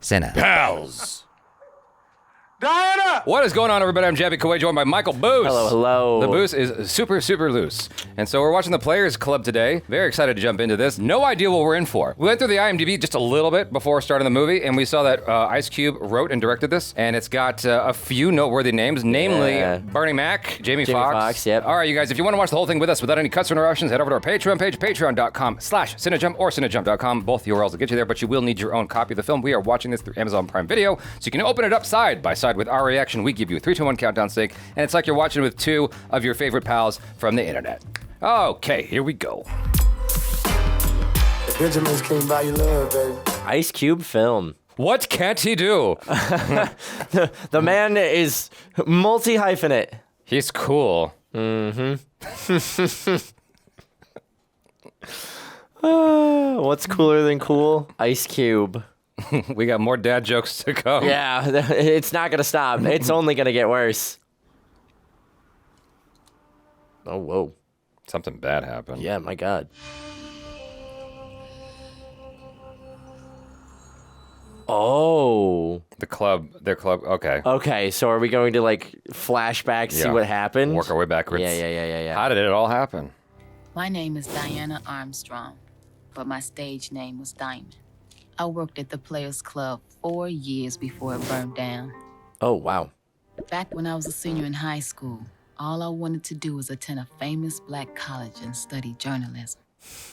Cinna. Pals. Diana! What is going on, everybody? I'm Jaby Koay, joined by Michael Boos. Hello, hello. The Boos is super, super loose. And so we're watching the Players Club today. Very excited to jump into this. No idea what we're in for. We went through the IMDb just a little bit before starting the movie, and we saw that Ice Cube wrote and directed this, and it's got a few noteworthy names, namely Bernie Mac, Jamie Foxx. Yep. All right, you guys, if you want to watch the whole thing with us without any cuts or interruptions, head over to our Patreon page, patreon.com/Cinejump or Cinejump.com. Both URLs will get you there, but you will need your own copy of the film. We are watching this through Amazon Prime Video, so you can open it up side by side with our reaction. We give you a 3, 2, 1 countdown sync, and it's like you're watching with two of your favorite pals from the internet. Okay, here we go. The Benjamins came by your love, baby. Ice Cube film. What can't he do? The man is multi-hyphenate. He's cool. What's cooler than cool? Ice Cube. We got more dad jokes to come. Yeah, it's not gonna stop. It's only gonna get worse. Oh, whoa. Something bad happened. Yeah, my God. Oh. Their club, okay. Okay, so are we going to, like, flashback, see Yeah. what happened? Work our way backwards. Yeah. How did it all happen? My name is Diana Armstrong, but my stage name was Diamond. I worked at the Players Club 4 years before it burned down. Oh, wow. Back when I was a senior in high school, all I wanted to do was attend a famous black college and study journalism.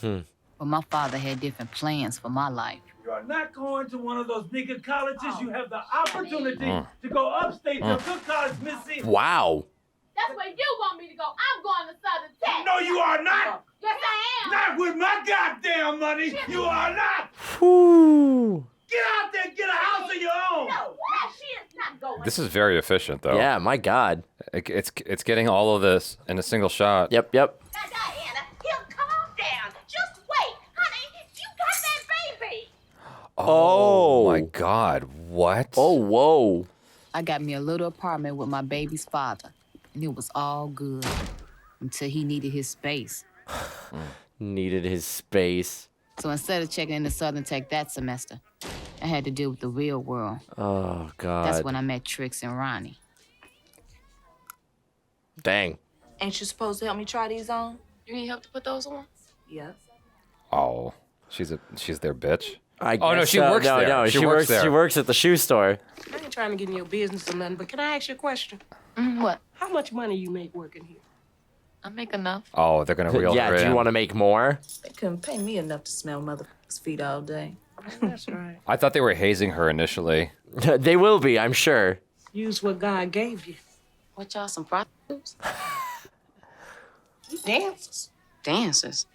But my father had different plans for my life. You are not going to one of those bigger colleges. You have the opportunity to go upstate to a good college, Missy. Wow. That's where you want me to go. I'm going to Southern Tech. No, you are not. Yes, I am. Not with my goddamn money. You are not. Whew. Get out there and get a house of your own. No, that shit's not going. This is very efficient, though. Yeah, my God. It's getting all of this in a single shot. Yep. Now, Diana, he'll calm down. Just wait. Honey, you got that baby. Oh. My God, what? Oh, whoa. I got me a little apartment with my baby's father, and it was all good until he needed his space. Needed his space. So instead of checking into Southern Tech that semester, I had to deal with the real world. Oh, God. That's when I met Trix and Ronnie. Dang. Ain't you supposed to help me try these on? You need help to put those on? Yes. Oh, she's their bitch. I Oh, no, guess she so. works there. No, She works there. She works at the shoe store. I ain't trying to get in your business or nothing, but can I ask you a question? What? How much money you make working here? I make enough. Oh, they're gonna reel Yeah, her do in. you want to make more? They couldn't pay me enough to smell motherfuckers' feet all day. That's right. I thought they were hazing her initially. They will be, I'm sure. Use what God gave you. What y'all, some prostitutes? You dancers. Dancers?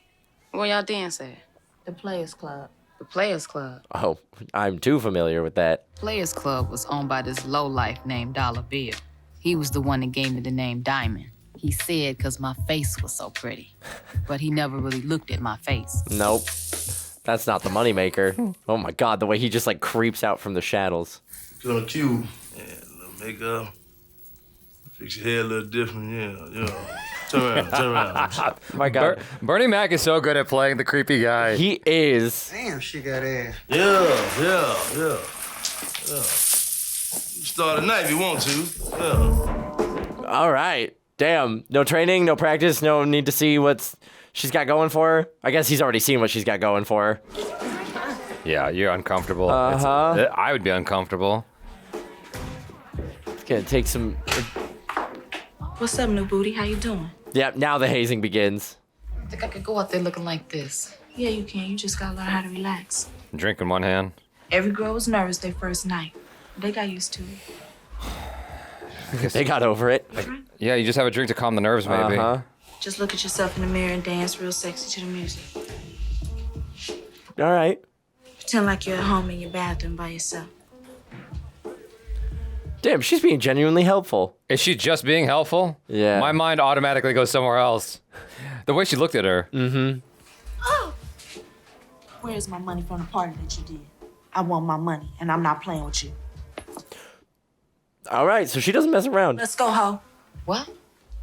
Where y'all dance at? The Players Club. The Players Club. Oh, I'm too familiar with that. Players Club was owned by this lowlife named Dollar Bill. He was the one that gave me the name Diamond. He said because my face was so pretty. But he never really looked at my face. Nope. That's not the moneymaker. Oh my God, the way he just like creeps out from the shadows. Get on cue. Yeah, a little makeup. Fix your hair a little different, yeah. Turn around. My God. Bernie Mac is so good at playing the creepy guy. He is. Damn, she got ass. Yeah. You start tonight if you want to. Yeah. All right. Damn. No training, no practice, no need to see what she's got going for her. I guess he's already seen what she's got going for her. Yeah, you're uncomfortable. Uh-huh. I would be uncomfortable. It's gonna take some... What's up, new booty? How you doing? Yep, now the hazing begins. I think I could go out there looking like this. Yeah, you can. You just gotta learn how to relax. Drink in one hand. Every girl was nervous their first night. They got used to it. They got over it. Yeah, you just have a drink to calm the nerves, maybe. Uh-huh. Just look at yourself in the mirror and dance real sexy to the music. All right. Pretend like you're at home in your bathroom by yourself. Damn, she's being genuinely helpful. Is she just being helpful? Yeah. My mind automatically goes somewhere else. The way she looked at her. Mm-hmm. Oh! Where's my money from the party that you did? I want my money, and I'm not playing with you. All right, so she doesn't mess around. Let's go, ho. What?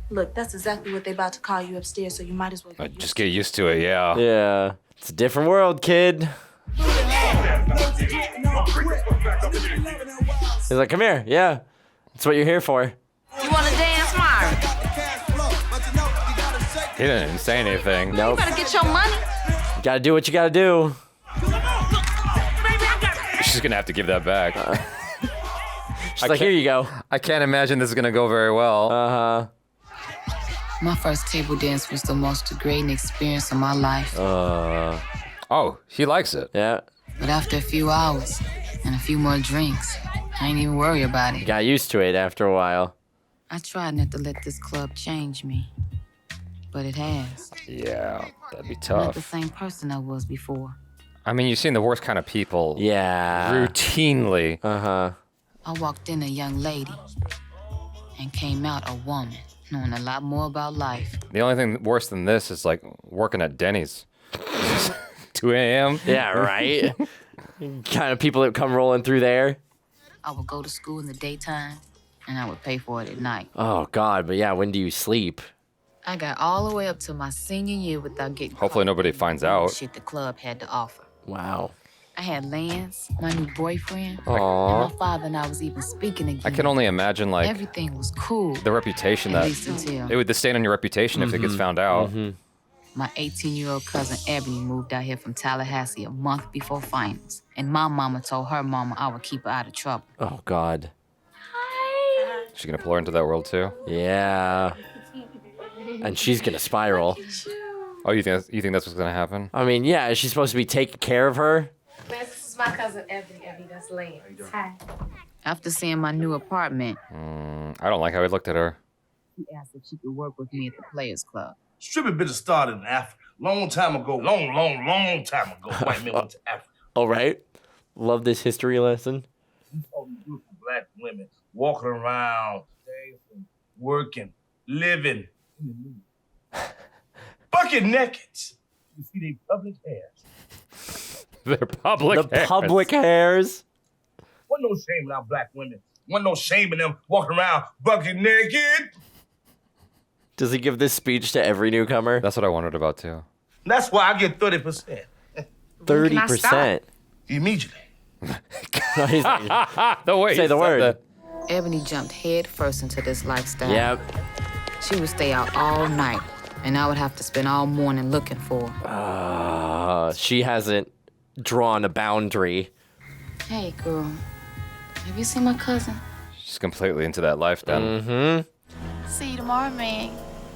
Look, that's exactly what they about to call you upstairs, so you might as well get Just get used to it, yeah. Yeah. It's a different world, kid. Don't you get He's like, come here. Yeah. That's what you're here for. You want to dance, Mara? He didn't even say anything. You better get your money. You gotta do what you gotta do. She's gonna have to give that back. She's like, here you go. I can't imagine this is gonna go very well. Uh-huh. My first table dance was the most degrading experience of my life. Oh, he likes it. Yeah. But after a few hours and a few more drinks, I ain't even worry about it. Got used to it after a while. I tried not to let this club change me, but it has. Yeah, that'd be I'm not the tough. same person I was before. I mean, you've seen the worst kind of people. Yeah. Routinely. Uh-huh. I walked in a young lady and came out a woman, knowing a lot more about life. The only thing worse than this is like working at Denny's. 2 a.m. Yeah, right? Kind of people that come rolling through there. I would go to school in the daytime, and I would pay for it at night. Oh, God. But yeah, when do you sleep? I got all the way up to my senior year without getting Hopefully caught nobody with the finds out. shit the club had to offer. Wow. I had Lance, my new boyfriend, Aw. and my father and I was even speaking again. I can only imagine like Everything was cool. the reputation At that least until it would stain on your reputation if it gets found out. my 18-year-old cousin Ebony moved out here from Tallahassee a month before finals. And my mama told her mama I would keep her out of trouble. Oh, God. She's gonna pull her into that world too. Yeah. And she's gonna spiral. Oh, you think that's what's gonna happen? I mean, yeah, is she supposed to be taking care of her? This is my cousin Ebony. Ebony, that's Lance. Hi. After seeing my new apartment, I don't like how he looked at her. he asked if she could work with me at the Players Club. Stripping been started in Africa. Long time ago. Long time ago. White men went to Africa. All right. Love this history lesson. All these beautiful black women walking around, dancing, working, living. Bucket naked. You see they public hairs. They're public. The hairs. public hairs. Wasn't no shame in our black women. Wasn't no shame in them walking around bucket naked. Does he give this speech to every newcomer? That's what I wondered about too. That's why I get 30%. 30%. Immediately. He's like, The way say he the said word. that. Ebony jumped head first into this lifestyle. Yep. She would stay out all night, and I would have to spend all morning looking for her. She hasn't drawn a boundary. Hey, girl. Have you seen my cousin? She's completely into that life then. Mm-hmm. See you tomorrow, man.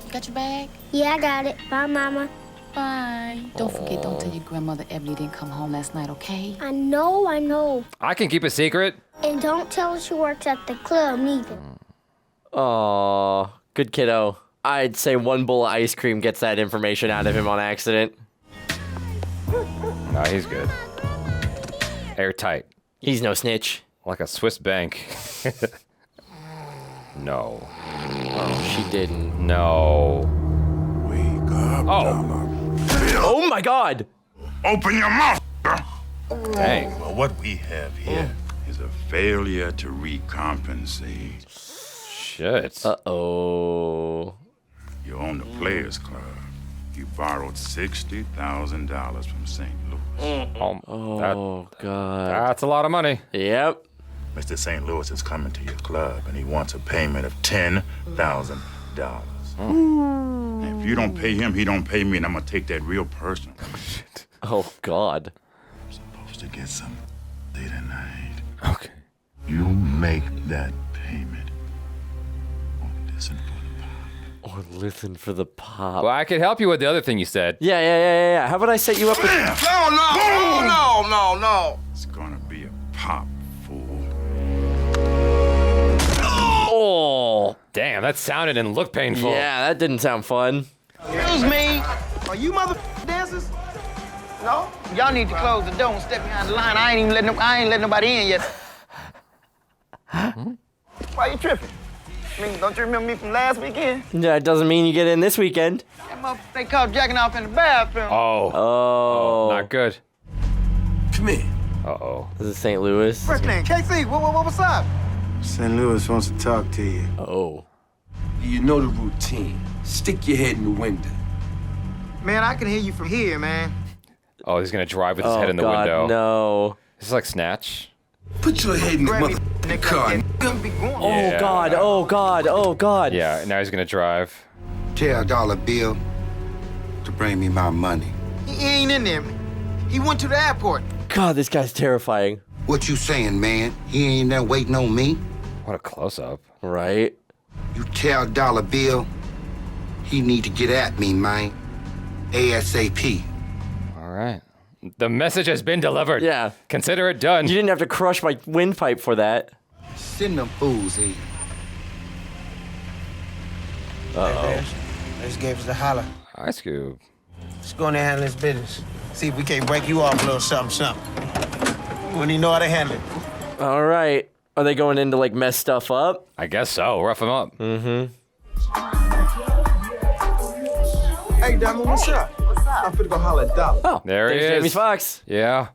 You got your bag? Yeah, I got it. Bye, Mama. Bye. Don't forget, don't tell your grandmother Ebony didn't come home last night, okay? I know. I can keep a secret. And don't tell her she works at the club neither. Aw, good kiddo. I'd say one bowl of ice cream gets that information out of him on accident. No, he's good. Airtight. He's no snitch. Like a Swiss bank. No. Oh, she didn't. No. Wake up, Oh. Oh my God! Open your mouth. Dang. Well, what we have here is a failure to recompensate. Shit. Uh-oh. You own the Players Club. You borrowed $60,000 from St. Louis. Oh, God. That's a lot of money. Yep. Mr. St. Louis is coming to your club, and he wants a payment of $10,000. If you don't pay him, he don't pay me, and I'm gonna take that real personal. Oh, God. I'm supposed to get some day tonight. Okay. You make that payment, or listen for the pop. Or listen for the pop. Well, I could help you with the other thing you said. Yeah. How about I set you up with... No. It's gonna be a pop, fool. Oh! Damn, that sounded and looked painful. Yeah, that didn't sound fun. Excuse me. Are you mother dancers? No? Y'all need to close the door and step behind the line. I ain't letting nobody in yet. Why you tripping? I mean, don't you remember me from last weekend? Yeah, it doesn't mean you get in this weekend. That motherfucker, they caught jacking off in the bathroom. Oh. Not good. Come here. Uh-oh. This is St. Louis. First name, KC, what's up? St. Louis wants to talk to you. Oh. You know the routine. Stick your head in the window. Man, I can hear you from here, man. Oh, he's gonna drive with his head in the God, window. No. This is like Snatch. Put your head in the motherfucking car. Oh God! Oh God! Oh God! Yeah, now he's gonna drive. Tell Dollar Bill to bring me my money. He ain't in there. He went to the airport. God, this guy's terrifying. What you saying, man? He ain't there waiting on me? What a close-up. Right? You tell Dollar Bill he need to get at me, man. ASAP. All right. The message has been delivered. Yeah. Consider it done. You didn't have to crush my windpipe for that. Send them fools here. Uh-oh. They just gave us a holler. Ice Cube. Let's go in there and handle this business. See if we can't break you off a little something. When you know how to handle it. All right. Are they going in to, like, mess stuff up? I guess so. Rough him up. Mm-hmm. Hey, Diamond, what's up? What's up? I'm finna go holler at Dollar. Oh, there he is. Jaby Foxx. Yeah.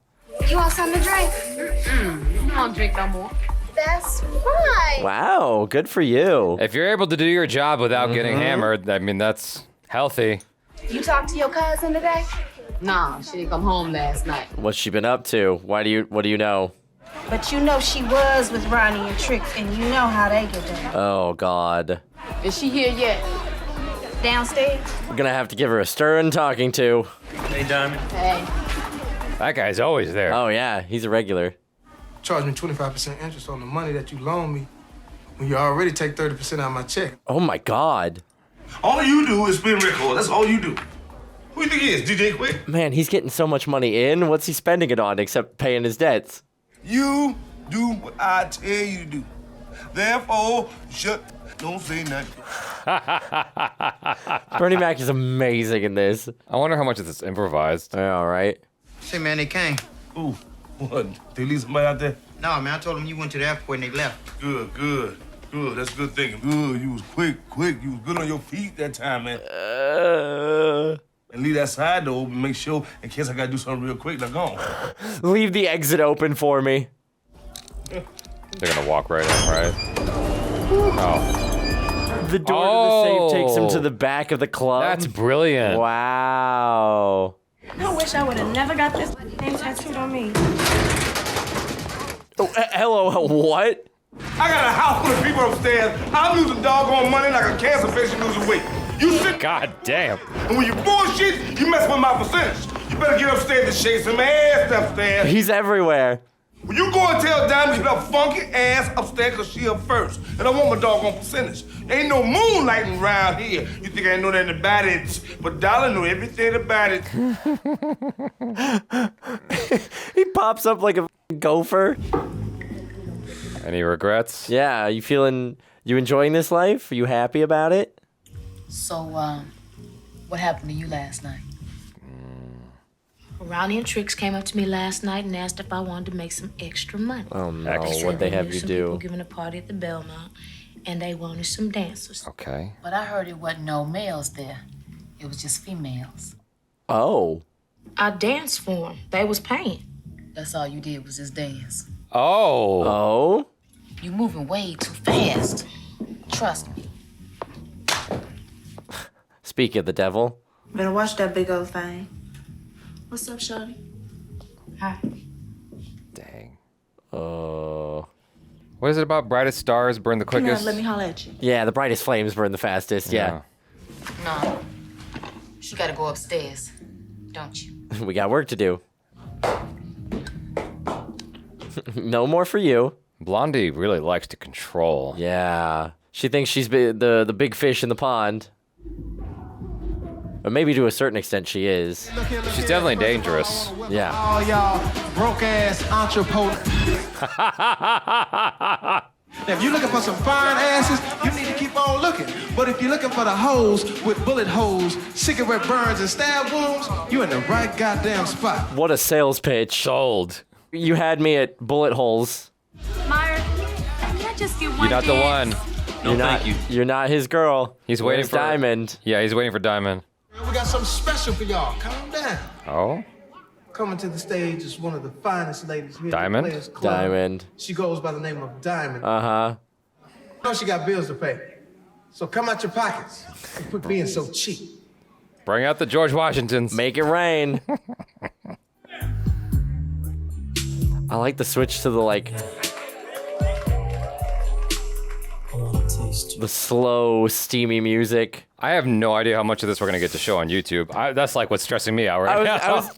You want something to drink? You don't drink no more. That's right. Wow, good for you. If you're able to do your job without getting hammered, I mean, that's healthy. You talked to your cousin today? Nah, she didn't come home last night. What's she been up to? What do you know? But you know she was with Ronnie and Trick, and you know how they get down. Oh, God. Is she here yet? Downstairs? We're gonna have to give her a stern talking to. Hey, Diamond. Hey. That guy's always there. Oh, yeah, he's a regular. Charge me 25% interest on the money that you loan me when you already take 30% out of my check. Oh, my God. All you do is spin records. That's all you do. Who you think he is, DJ Quick? Man, he's getting so much money in. What's he spending it on except paying his debts? You do what I tell you to do. Therefore, don't say nothing. Bernie Mac is amazing in this. I wonder how much of this is improvised. Yeah, all right. Say, man, they came. Ooh, what? They leave somebody out there? No, man, I told them you went to the airport and they left. Good, good, good. That's good thinking. Good. You was quick. You was good on your feet that time, man. And leave that side door open. Make sure, in case I gotta do something real quick, they're gone. Leave the exit open for me. They're gonna walk right in, right? Oh. The door to the safe takes him to the back of the club. That's brilliant. Wow. I wish I would have never got this name tattooed on me. Oh, hello, what? I got a house full of people upstairs. I'm losing doggone money like a cancer patient losing weight. You sit. God damn. And when you bullshit, you mess with my percentage. You better get upstairs and shake some ass upstairs. He's everywhere. When you go and tell Diamond to get her funky ass upstairs because she up first. And I want my doggone percentage. Ain't no moonlighting around here. You think I ain't know nothing about it. But Dollar knew everything about it. He pops up like a gopher. Any regrets? Yeah, you enjoying this life? Are you happy about it? So, what happened to you last night? Ronnie and Trix came up to me last night and asked if I wanted to make some extra money. Oh no, They said what'd they have knew you some do? people giving a party at the Belmont, and they wanted some dancers. Okay. But I heard it wasn't no males there. It was just females. Oh. I danced for them. They was paying. That's all you did was just dance. Oh. Oh? You moving way too fast. Trust me. Speak of the devil. Better watch that big old thing. What's up, shawty? Hi. Dang. What is it about brightest stars burn the Come quickest? on, let me holler at you. Yeah, the brightest flames burn the fastest, yeah. No. She gotta go upstairs, don't you? We got work to do. No more for you. Blondie really likes to control. Yeah. She thinks she's the big fish in the pond. Or maybe to a certain extent she is. She's definitely dangerous. Yeah. All y'all broke ass entrepreneurs. Now, if you're looking for some fine asses, you need to keep on looking. But if you're looking for the hoes with bullet holes, cigarette burns, and stab wounds, you're in the right goddamn spot. What a sales pitch. Sold. You had me at bullet holes. Myra, can I just get one You're not the dance? one. You're not his girl. He's waiting Where's for Diamond. Yeah, he's waiting for Diamond. We got something special for y'all. Calm down. Oh? Coming to the stage is one of the finest ladies here Diamond? at the Players Club. Diamond. She goes by the name of Diamond. Uh-huh. I know she got bills to pay. So come out your pockets and quit being so cheap. Bring out the George Washingtons. Make it rain. I like the switch to the like the slow, steamy music. I have no idea how much of this we're gonna get to show on YouTube. That's like what's stressing me out right now.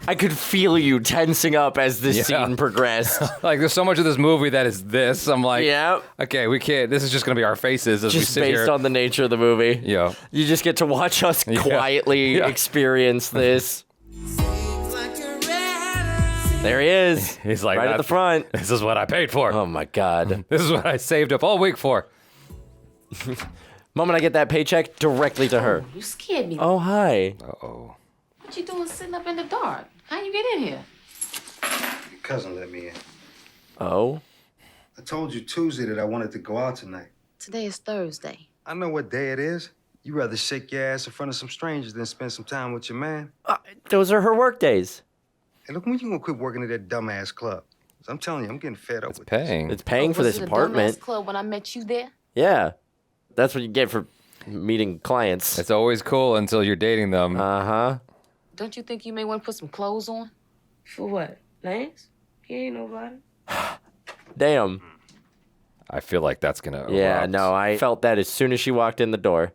I could feel you tensing up as this scene progressed. Like there's so much of this movie that is this. I'm like, yeah. Okay, we can't. This is just gonna be our faces as we Just sit here. based on the nature of the movie. Yeah. You just get to watch us quietly experience this. There he is. He's like right at the front. This is what I paid for. Oh my God. This is what I saved up all week for. Moment I get that paycheck, directly to her. You scared me. Oh, hi. Uh-oh. What you doing sitting up in the dark? How you get in here? Your cousin let me in. Oh? I told you Tuesday that I wanted to go out tonight. Today is Thursday. I know what day it is. You rather shake your ass in front of some strangers than spend some time with your man. Those are her work days. Hey, look, when you gonna quit working at that dumbass club? 'Cause I'm telling you, I'm getting fed up with paying. It's paying for this Was it apartment. a dumbass club when I met you there? Yeah. That's what you get for meeting clients. It's always cool until you're dating them. Uh-huh. Don't you think you may want to put some clothes on? For what? Lance? He ain't nobody. Damn. I feel like that's gonna Yeah, erupt. no, I felt that as soon as she walked in the door.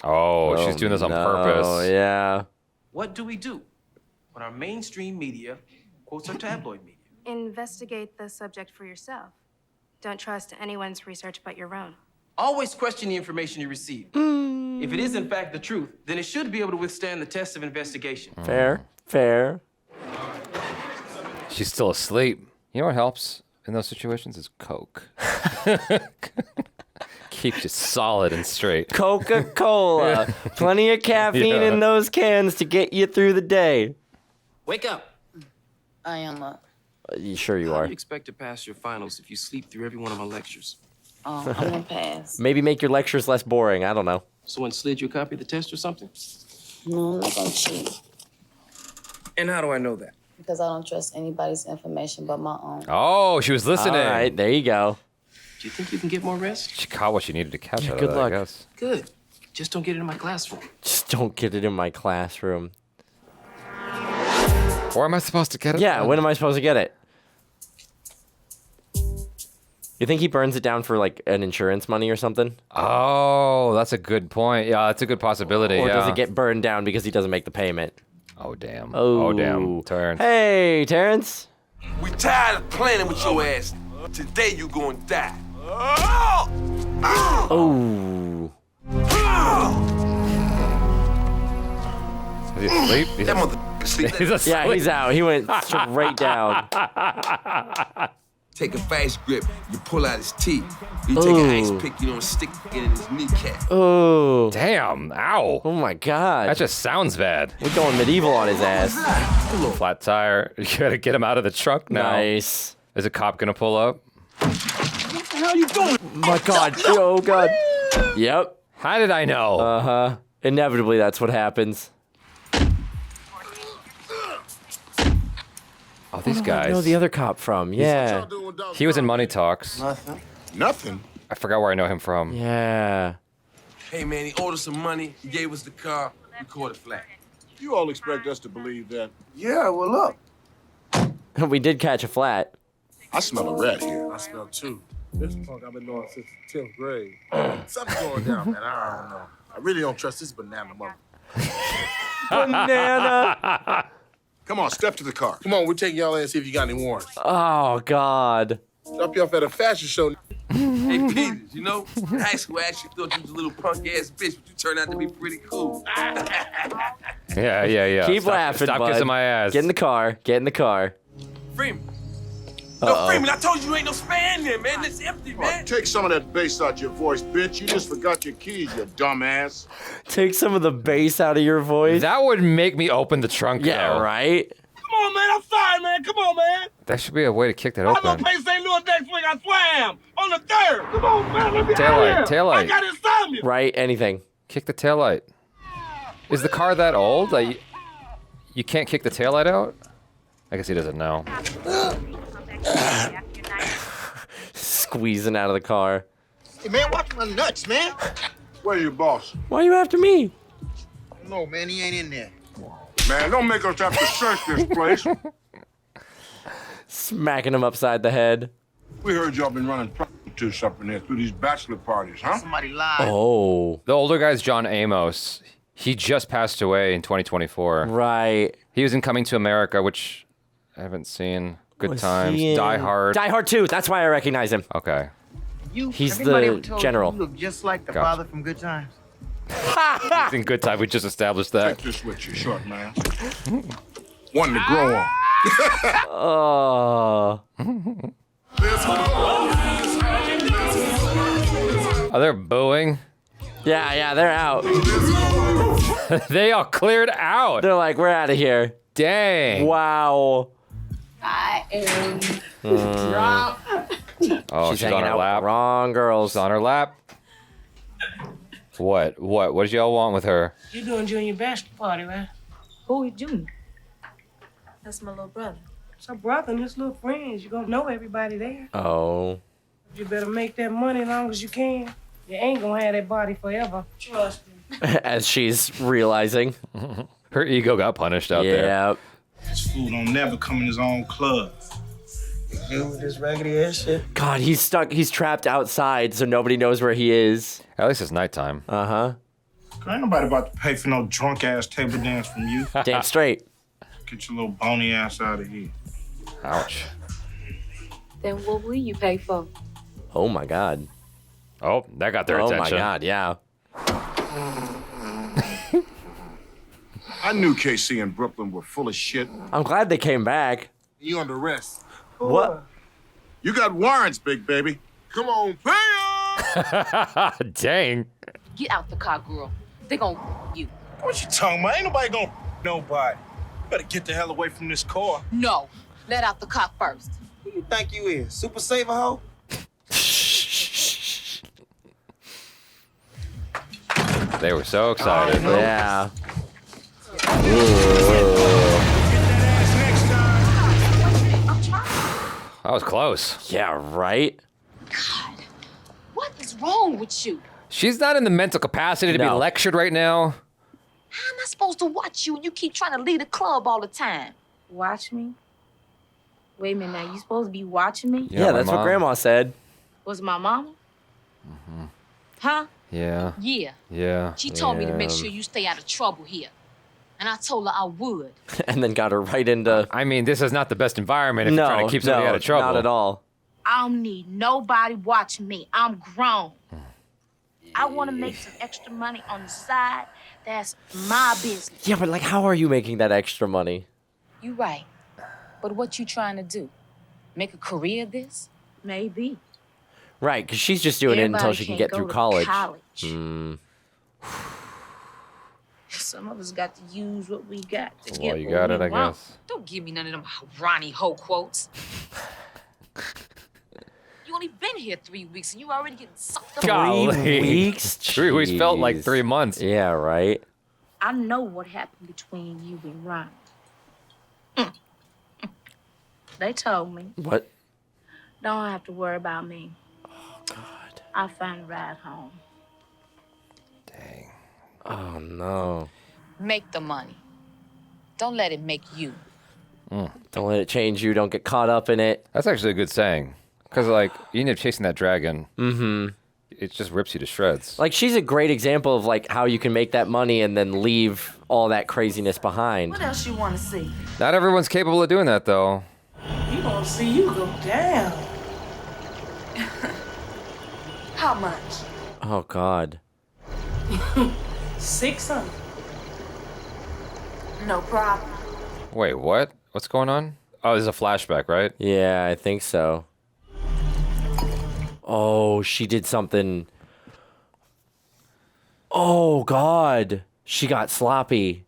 Oh, she's doing this on purpose. Oh, yeah. What do we do when our mainstream media quotes our tabloid media? Investigate the subject for yourself. Don't trust anyone's research but your own. Always question the information you receive. If it is in fact the truth, then it should be able to withstand the test of investigation. Fair, fair. She's still asleep. You know what helps in those situations is Coke. Keeps you solid and straight. Coca-Cola. Plenty of caffeine in those cans to get you through the day. Wake up. I am You sure you How are? do you expect to pass your finals if you sleep through every one of our lectures? I'm gonna pass. Maybe make your lectures less boring. I don't know. Someone slid you a copy of the test or something? No, I'm not gonna cheat. And how do I know that? Because I don't trust anybody's information but my own. Oh, she was listening. All right, there you go. Do you think you can get more rest? She caught what she needed to catch. Out good of that, luck. I guess. Good. Just don't get it in my classroom. Just don't get it in my classroom. Or am I supposed to get it? Yeah, when am I supposed to get it? You think he burns it down for like an insurance money or something? Oh, that's a good point. Yeah, that's a good possibility. Or yeah. does it get burned down because he doesn't make the payment? Oh, damn. Oh, Oh, damn. Terrence. Hey, Terrence. We tired of playing with your ass. Today you gonna die. Oh. Is he asleep? That motherfucker sleep. He's asleep. Yeah, he's out. He went straight down. Take a fast grip, you pull out his teeth. You take an ice pick, you don't stick it in his kneecap. Oh. Damn. Ow. Oh, my God. That just sounds bad. We're going medieval on his ass. Flat tire. You gotta get him out of the truck now. Nice. Is a cop gonna pull up? What the hell you doing? My God. Oh, God. Yep. How did I know? Uh-huh. Inevitably, that's what happens. Oh, these guys. No, the other cop from. Yeah. He was in Money Talks. Nothing. Nothing? I forgot where I know him from. Yeah. Hey man, he owed us some money, he gave us the car, we caught it flat. You all expect us to believe that? Yeah, well look. We did catch a flat. I smell a rat here. I smell two. This punk I've been knowing since the 10th grade. Something's going down, man. I don't know. I really don't trust this banana mother. Banana. Come on, step to the car. Come on, we'll take y'all in and see if you got any warrants. Oh, God. Drop you off at a fashion show. Hey Peters, you know, in high school I actually thought you was a little punk ass bitch, but you turned out to be pretty cool. Yeah. Keep Stop, laughing, Stop bud. kissing my ass. Get in the car. Get in the car. Freeman. Uh-oh. No, Freeman, I told you ain't no spare in there, man. It's empty, man. Take some of that bass out your voice, bitch. You just forgot your keys, you dumbass. Take some of the bass out of your voice. That would make me open the trunk. Yeah, though. right? Come on, man. I'm sorry, man. Come on, man. That should be a way to kick that I'm gonna open. play St. Louis next week. I swam on the 3rd. Come on, man. Let me out here. Taillight. I got insomnia. Right? Anything. Kick the taillight. Is the car that old? Like, you can't kick the taillight out? I guess he doesn't know. Squeezing out of the car. Hey, man, watch my nuts, man. Where's your boss? Why are you after me? No, man, he ain't in there. Man, don't make us have to search this place. Smacking him upside the head. We heard y'all been running prostitutes up in there through these bachelor parties, huh? Somebody lied. Oh. The older guy's John Amos. He just passed away in 2024. Right. He was in Coming to America, which I haven't seen. Good Was Times. he in- Die Hard. Die Hard 2. That's why I recognize him. Okay. He's Everybody the ever told general. You look just like the Gotcha. father from Good Times. He's in Good Time. We just established that. Take this with you, short man. One to grow on. Oh. Oh, they're booing. Yeah, they're out. They all cleared out. They're like, we're out of here. Dang. Wow. I am Mm. drunk. Oh, She's she's on hanging her out lap. with the wrong girls. She's on her lap. What? What did y'all want with her? You doing junior bachelor party, right? Who is Junior? That's my little brother. It's her brother and his little friends. You gonna know everybody there. Oh. You better make that money as long as you can. You ain't gonna have that body forever. Trust me. As she's realizing. Her ego got punished out there. Yeah. This fool don't never come in his own club. You with this raggedy ass shit? God, he's stuck. He's trapped outside, so nobody knows where he is. At least it's nighttime. Uh-huh. Ain't nobody about to pay for no drunk ass table dance from you. Damn straight. Get your little bony ass out of here. Ouch. Then what will you pay for? Oh my God. Oh, that got their Oh attention. my God, yeah. I knew KC and Brooklyn were full of shit. I'm glad they came back. You under arrest. What? You got warrants, big baby. Come on, pay up! Dang. Get out the car, girl. They gon' you. What you talking about? Ain't nobody gonna nobody. You better get the hell away from this car. No. Let out the car first. Who you think you is? Super Saver hoe? They were so excited. Yeah. That was close. Yeah, right? God, what is wrong with you? She's not in the mental capacity to be No. lectured right now. How am I supposed to watch you and you keep trying to leave the club all the time? Watch me? Wait a minute now, you supposed to be watching me? Yeah, that's what Grandma said. Was my mama? Huh? Yeah. Yeah. Yeah. She told me to make Yeah. sure you stay out of trouble here. And I told her I would. And then got her right into... I mean, this is not the best environment if you're trying to keep somebody out of trouble. Not at all. I don't need nobody watching me. I'm grown. I want to make some extra money on the side. That's my business. Yeah, but like, how are you making that extra money? You right. But what you trying to do? Make a career of this? Maybe. Right, because she's just doing it until Everybody she can can't get go through to college. college. Mm. Some of us got to use what we got to Well, get you what got we it, I want. guess. Don't give me none of them Ronnie Ho quotes. You only been here 3 weeks and you already getting sucked up. Golly. 3 weeks? 3 weeks felt like Jeez. 3 months. Yeah, right? I know what happened between you and Ronnie. They told me. What? Don't have to worry about me. Oh, God. I'll find a ride home. Oh, no. Make the money. Don't let it make you. Don't let it change you. Don't get caught up in it. That's actually a good saying. Because, like, you end up chasing that dragon. Mm-hmm. It just rips you to shreds. Like, she's a great example of, like, how you can make that money and then leave all that craziness behind. What else you want to see? Not everyone's capable of doing that, though. You gonna see you go down. How much? Oh, God. 600. No problem. Wait, what? What's going on? Oh, this is a flashback, right? Yeah, I think so. Oh, she did something. Oh, God. She got sloppy.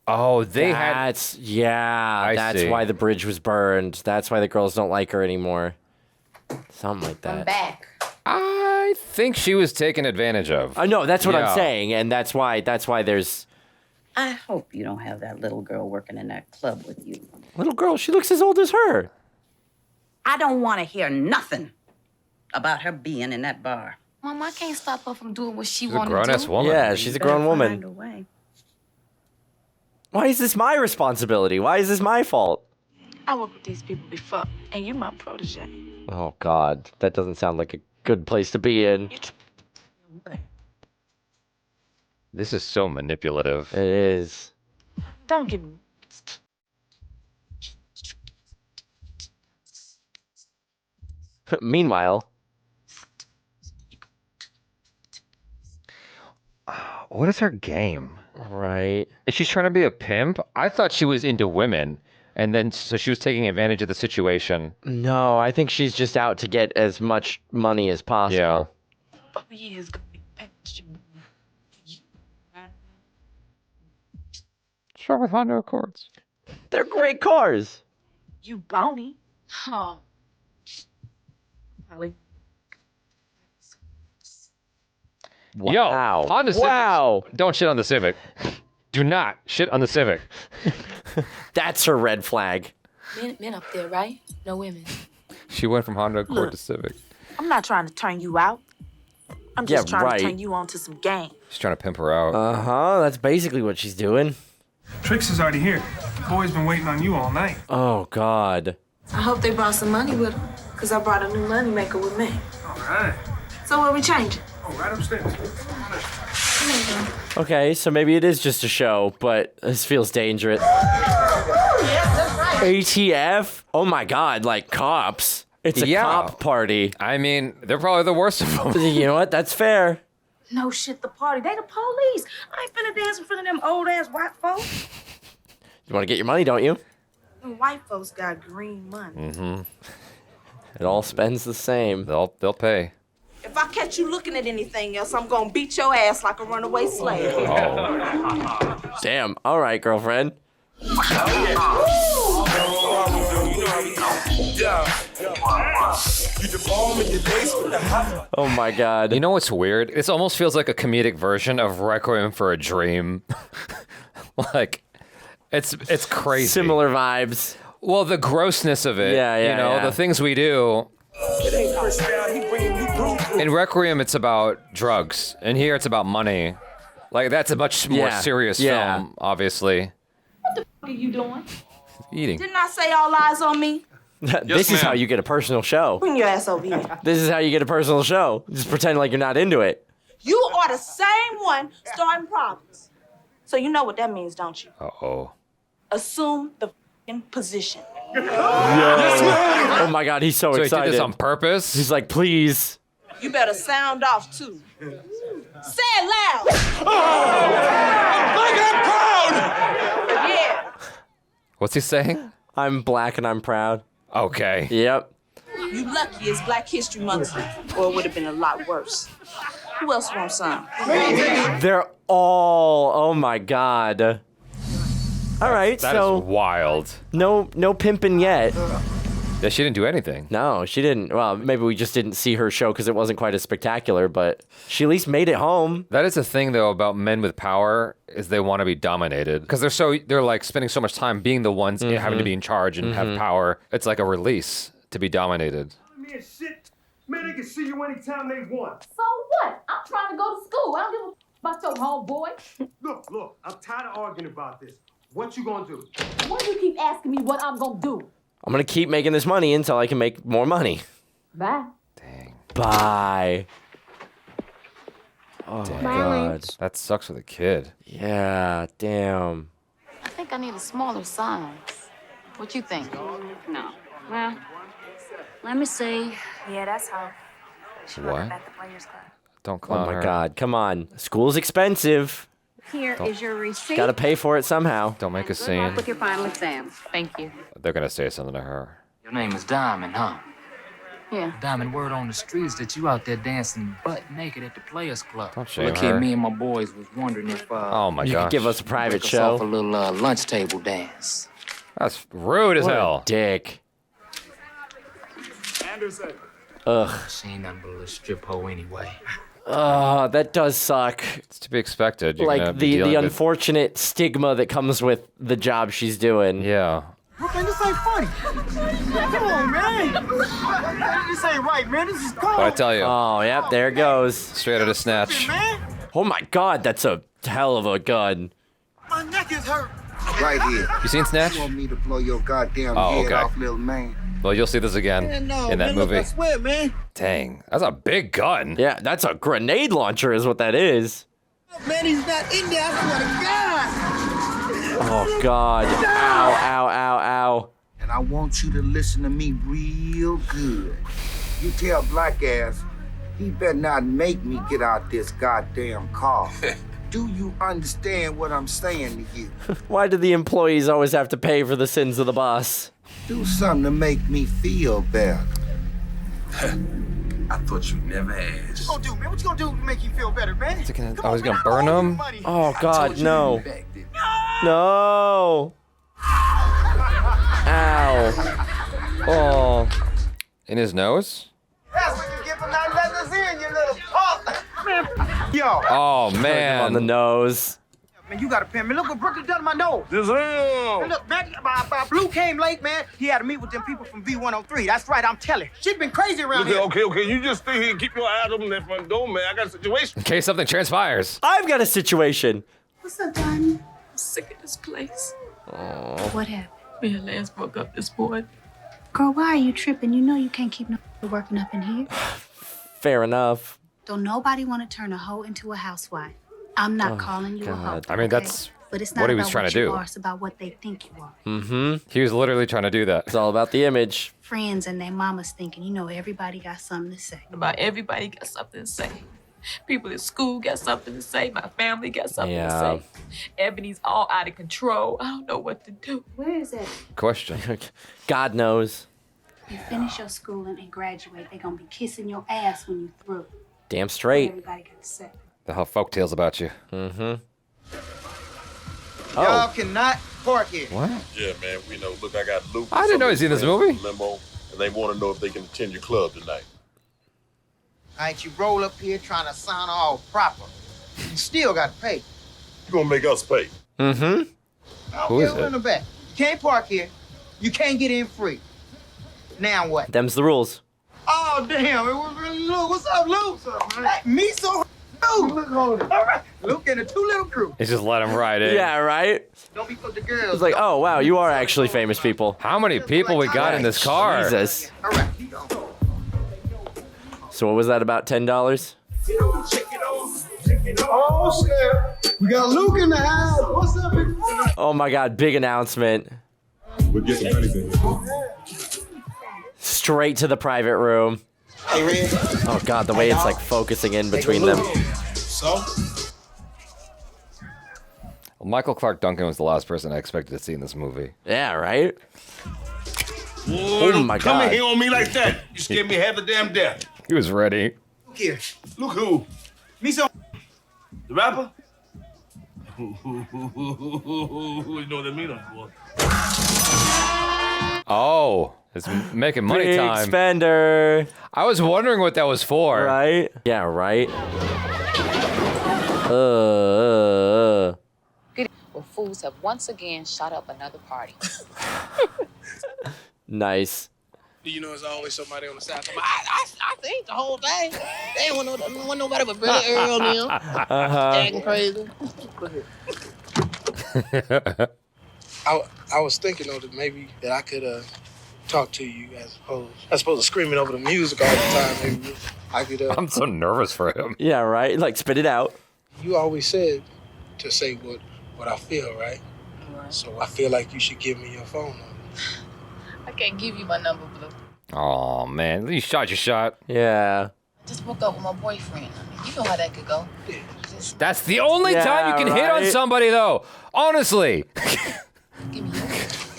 Oh, they That's, yeah, that's see. why the bridge was burned. That's why the girls don't like her anymore. Something like that. Back. I think she was taken advantage of. I know, that's what Yeah. I'm saying, and that's why there's... I hope you don't have that little girl working in that club with you. Little girl, she looks as old as her. I don't want to hear nothing about her being in that bar. Mama, I can't stop her from doing what she She's a wanted to grown-ass do. woman. Yeah, she's a grown woman. Why is this my responsibility? Why is this my fault? I worked with these people before, and you my protege. Oh, God. That doesn't sound like a good place to be in. This is so manipulative. It is. Don't give me. Meanwhile, what is her game? Right. Is she trying to be a pimp? I thought she was into women, and then so she was taking advantage of the situation. No, I think she's just out to get as much money as possible. Yeah. What's wrong with Honda Accords? They're great cars. You bony. Oh. Holly. Wow. Yo, Honda Civic. Don't shit on the Civic. Do not shit on the Civic. That's her red flag. Men up there, right? No women. She went from Honda Accord Look. to Civic. I'm not trying to turn you out. I'm just trying to turn you on to some game. She's trying to pimp her out. Uh-huh, that's basically what she's doing. Trix is already here. Boy's been waiting on you all night. Oh, God. I hope they brought some money with them, because I brought a new money maker with me. All right. So what we changing? Oh, right upstairs. Okay, so maybe it is just a show, but this feels dangerous. ATF? Oh, my God, like cops. It's a cop party. I mean, they're probably the worst of them. You know what? That's fair. No shit, the party. They the police. I ain't finna dance in front of them old ass white folks. You want to get your money, don't you? Them white folks got green money. Mm-hmm. It all spends the same. They'll pay. If I catch you looking at anything else, I'm gonna beat your ass like a runaway slave. Oh. Damn. All right, girlfriend. Oh my God. You know what's weird? This almost feels like a comedic version of Requiem for a Dream. Like, it's crazy. Similar vibes. Well, the grossness of it. Yeah, you know, the things we do. In Requiem, it's about drugs, and here it's about money. Like, that's a much more serious film, obviously. What the fuck are you doing? Eating. Didn't I say all eyes on me? This is how you get a personal show. Bring your ass over here. This is how you get a personal show. Just pretend like you're not into it. You are the same one starting problems. So you know what that means, don't you? Uh-oh. Assume the f***ing position. Oh my God, he's so So he excited. did this on purpose? He's like, please. You better sound off, too. Say it loud. I'm proud! Yeah. What's he saying? I'm black and I'm proud. Okay. Yep. You lucky it's Black History Month, or it would have been a lot worse. Who else wants some? They're all, oh my God. All right, That so is wild. no pimping yet. Yeah, she didn't do anything. No, she didn't. Well, maybe we just didn't see her show because it wasn't quite as spectacular, but she at least made it home. That is the thing, though, about men with power is they want to be dominated because they're like spending so much time being the ones having to be in charge and have power. It's like a release to be dominated. Man, shit. Man, they can see you anytime they want. So what? I'm trying to go to school. I don't give a about your homeboy. Look, I'm tired of arguing about this. What you gonna do? Why do you keep asking me what I'm gonna do? I'm going to keep making this money until I can make more money. Bye. Bye. Oh, Damn. God. That sucks for the kid. Yeah, damn. I think I need a smaller size. What you think? No. Well, let me see. Yeah, that's how. What? At the Players Club. Don't Oh, clown my her. God. Come on. School's expensive. Here is your receipt. Got to pay for it somehow. Don't make a Good scene. luck with your final exams. Thank you. They're going to say something to her. Your name is Diamond, huh? Yeah. Diamond, word on the streets that you out there dancing butt naked at the Players Club. Don't shame Look her. here, me and my boys was wondering if Oh, my You gosh. could give us a private break us show. off a little lunch table dance. That's rude as What a hell. dick. Anderson. Ugh. She ain't nothing but a little strip hoe anyway. Oh, that does suck. It's to be expected. You're gonna Like be the dealing with- unfortunate stigma that comes with the job she's doing. Yeah. Man, this ain't funny. Come on, man. This ain't right, man. This is cold. But I tell you. Oh, yep, there it goes. Straight out of Snatch. Oh my God, that's a hell of a gun. My neck is hurt. Right here. You seen Snatch? You want me to blow your goddamn Oh, head okay. off, little man? Well, you'll see this again Man, no, in that man, look, movie. I swear, man. Dang, that's a big gun. Yeah, that's a grenade launcher is what that is. Man, he's not in there. I swear to God. Oh God. Ow, ow, ow, ow. And I want you to listen to me real good. You tell Black Ass, he better not make me get out this goddamn car. Do you understand what I'm saying to you? Why do the employees always have to pay for the sins of the boss? Do something to make me feel better. I thought you'd never ask. What you gonna do, man? What you gonna do to make you feel better, man? I was gonna burn him. Oh God, no. No. Ow. Oh. In his nose? That's what you get for not letting us in, you little punk. Man, yo. Oh man. On the nose. Man, you got a pen. Man, look what Brooklyn done to my nose. This Man, look, man, my Blue came late, man. He had to meet with them people from V103. That's right, I'm telling. Shit been crazy around here. Okay. You just stay here and keep your eyes open that front door, man. I got a situation. In case something transpires. I've got a situation. What's up, Diamond? I'm sick of this place. Oh. What happened? Me and Lance broke up this morning. Girl, why are you tripping? You know you can't keep no working up in here. Fair enough. Don't nobody want to turn a hoe into a housewife. I'm not calling you a hoe. I mean, that's but it's not what he about was trying what to you do. are, it's about what they think you are. Mm-hmm. He was literally trying to do that. It's all about the image. Friends and their mamas thinking, you know, everybody got something to say. About everybody got something to say. People in school got something to say. My family got something to say. Ebony's all out of control. I don't know what to do. Where is it? Question. God knows. You finish your schooling and graduate, they're gonna be kissing your ass when you through. Damn straight. Everybody got to say. They'll have folk tales about you. Mm-hmm. Y'all cannot park here. What? Yeah, man. We know. Look, I got Luke. I didn't know he's in this movie. Limo, and they want to know if they can attend your club tonight. All right, you roll up here trying to sound all proper. You still got to pay. You gonna make us pay? Mm-hmm. Who is In it? the back. You can't park here. You can't get in free. Now what? Them's the rules. Oh, damn. It was really Luke. What's up, Luke? What's up, man? Hey, me so Luke. All right. Luke and the two little crew. He just let him ride in. Yeah, right? Don't be for the girls. It's like, oh, wow, you are actually famous people. How many people we got in this car? Jesus. All right. So what was that, about $10? Oh, shit. We got Luke in the house. What's up, big boy? Oh my God, big announcement. We'll get some anything. Straight to the private room. Hey, Red. Oh God, the way it's like focusing in between them. So? Well, Michael Clark Duncan was the last person I expected to see in this movie. Yeah, right? Oh my Come in God. here on me like that. You scared me half the damn death. He was ready. Look here. Look who? Me so. The rapper? You know what I mean, boy. Oh, it's making money Big time. spender. I was wondering what that was for. Right? Yeah, right? Well, fools have once again shot up another party. Nice. You know, there's always somebody on the side. I think the whole thing. They ain't want nobody but Billy Earl now. Acting crazy. I was thinking though that maybe that I could talk to you as opposed to screaming over the music all the time. Maybe I could. I'm so nervous for him. Yeah, right? Like, spit it out. You always said to say what I feel, right? So I feel like you should give me your phone number. I can't give you my number, Blue. Oh man, you shot your shot. Yeah. Just broke up with my boyfriend. I mean, you know how that could go. That's the only time you can hit on right? somebody, though. Honestly.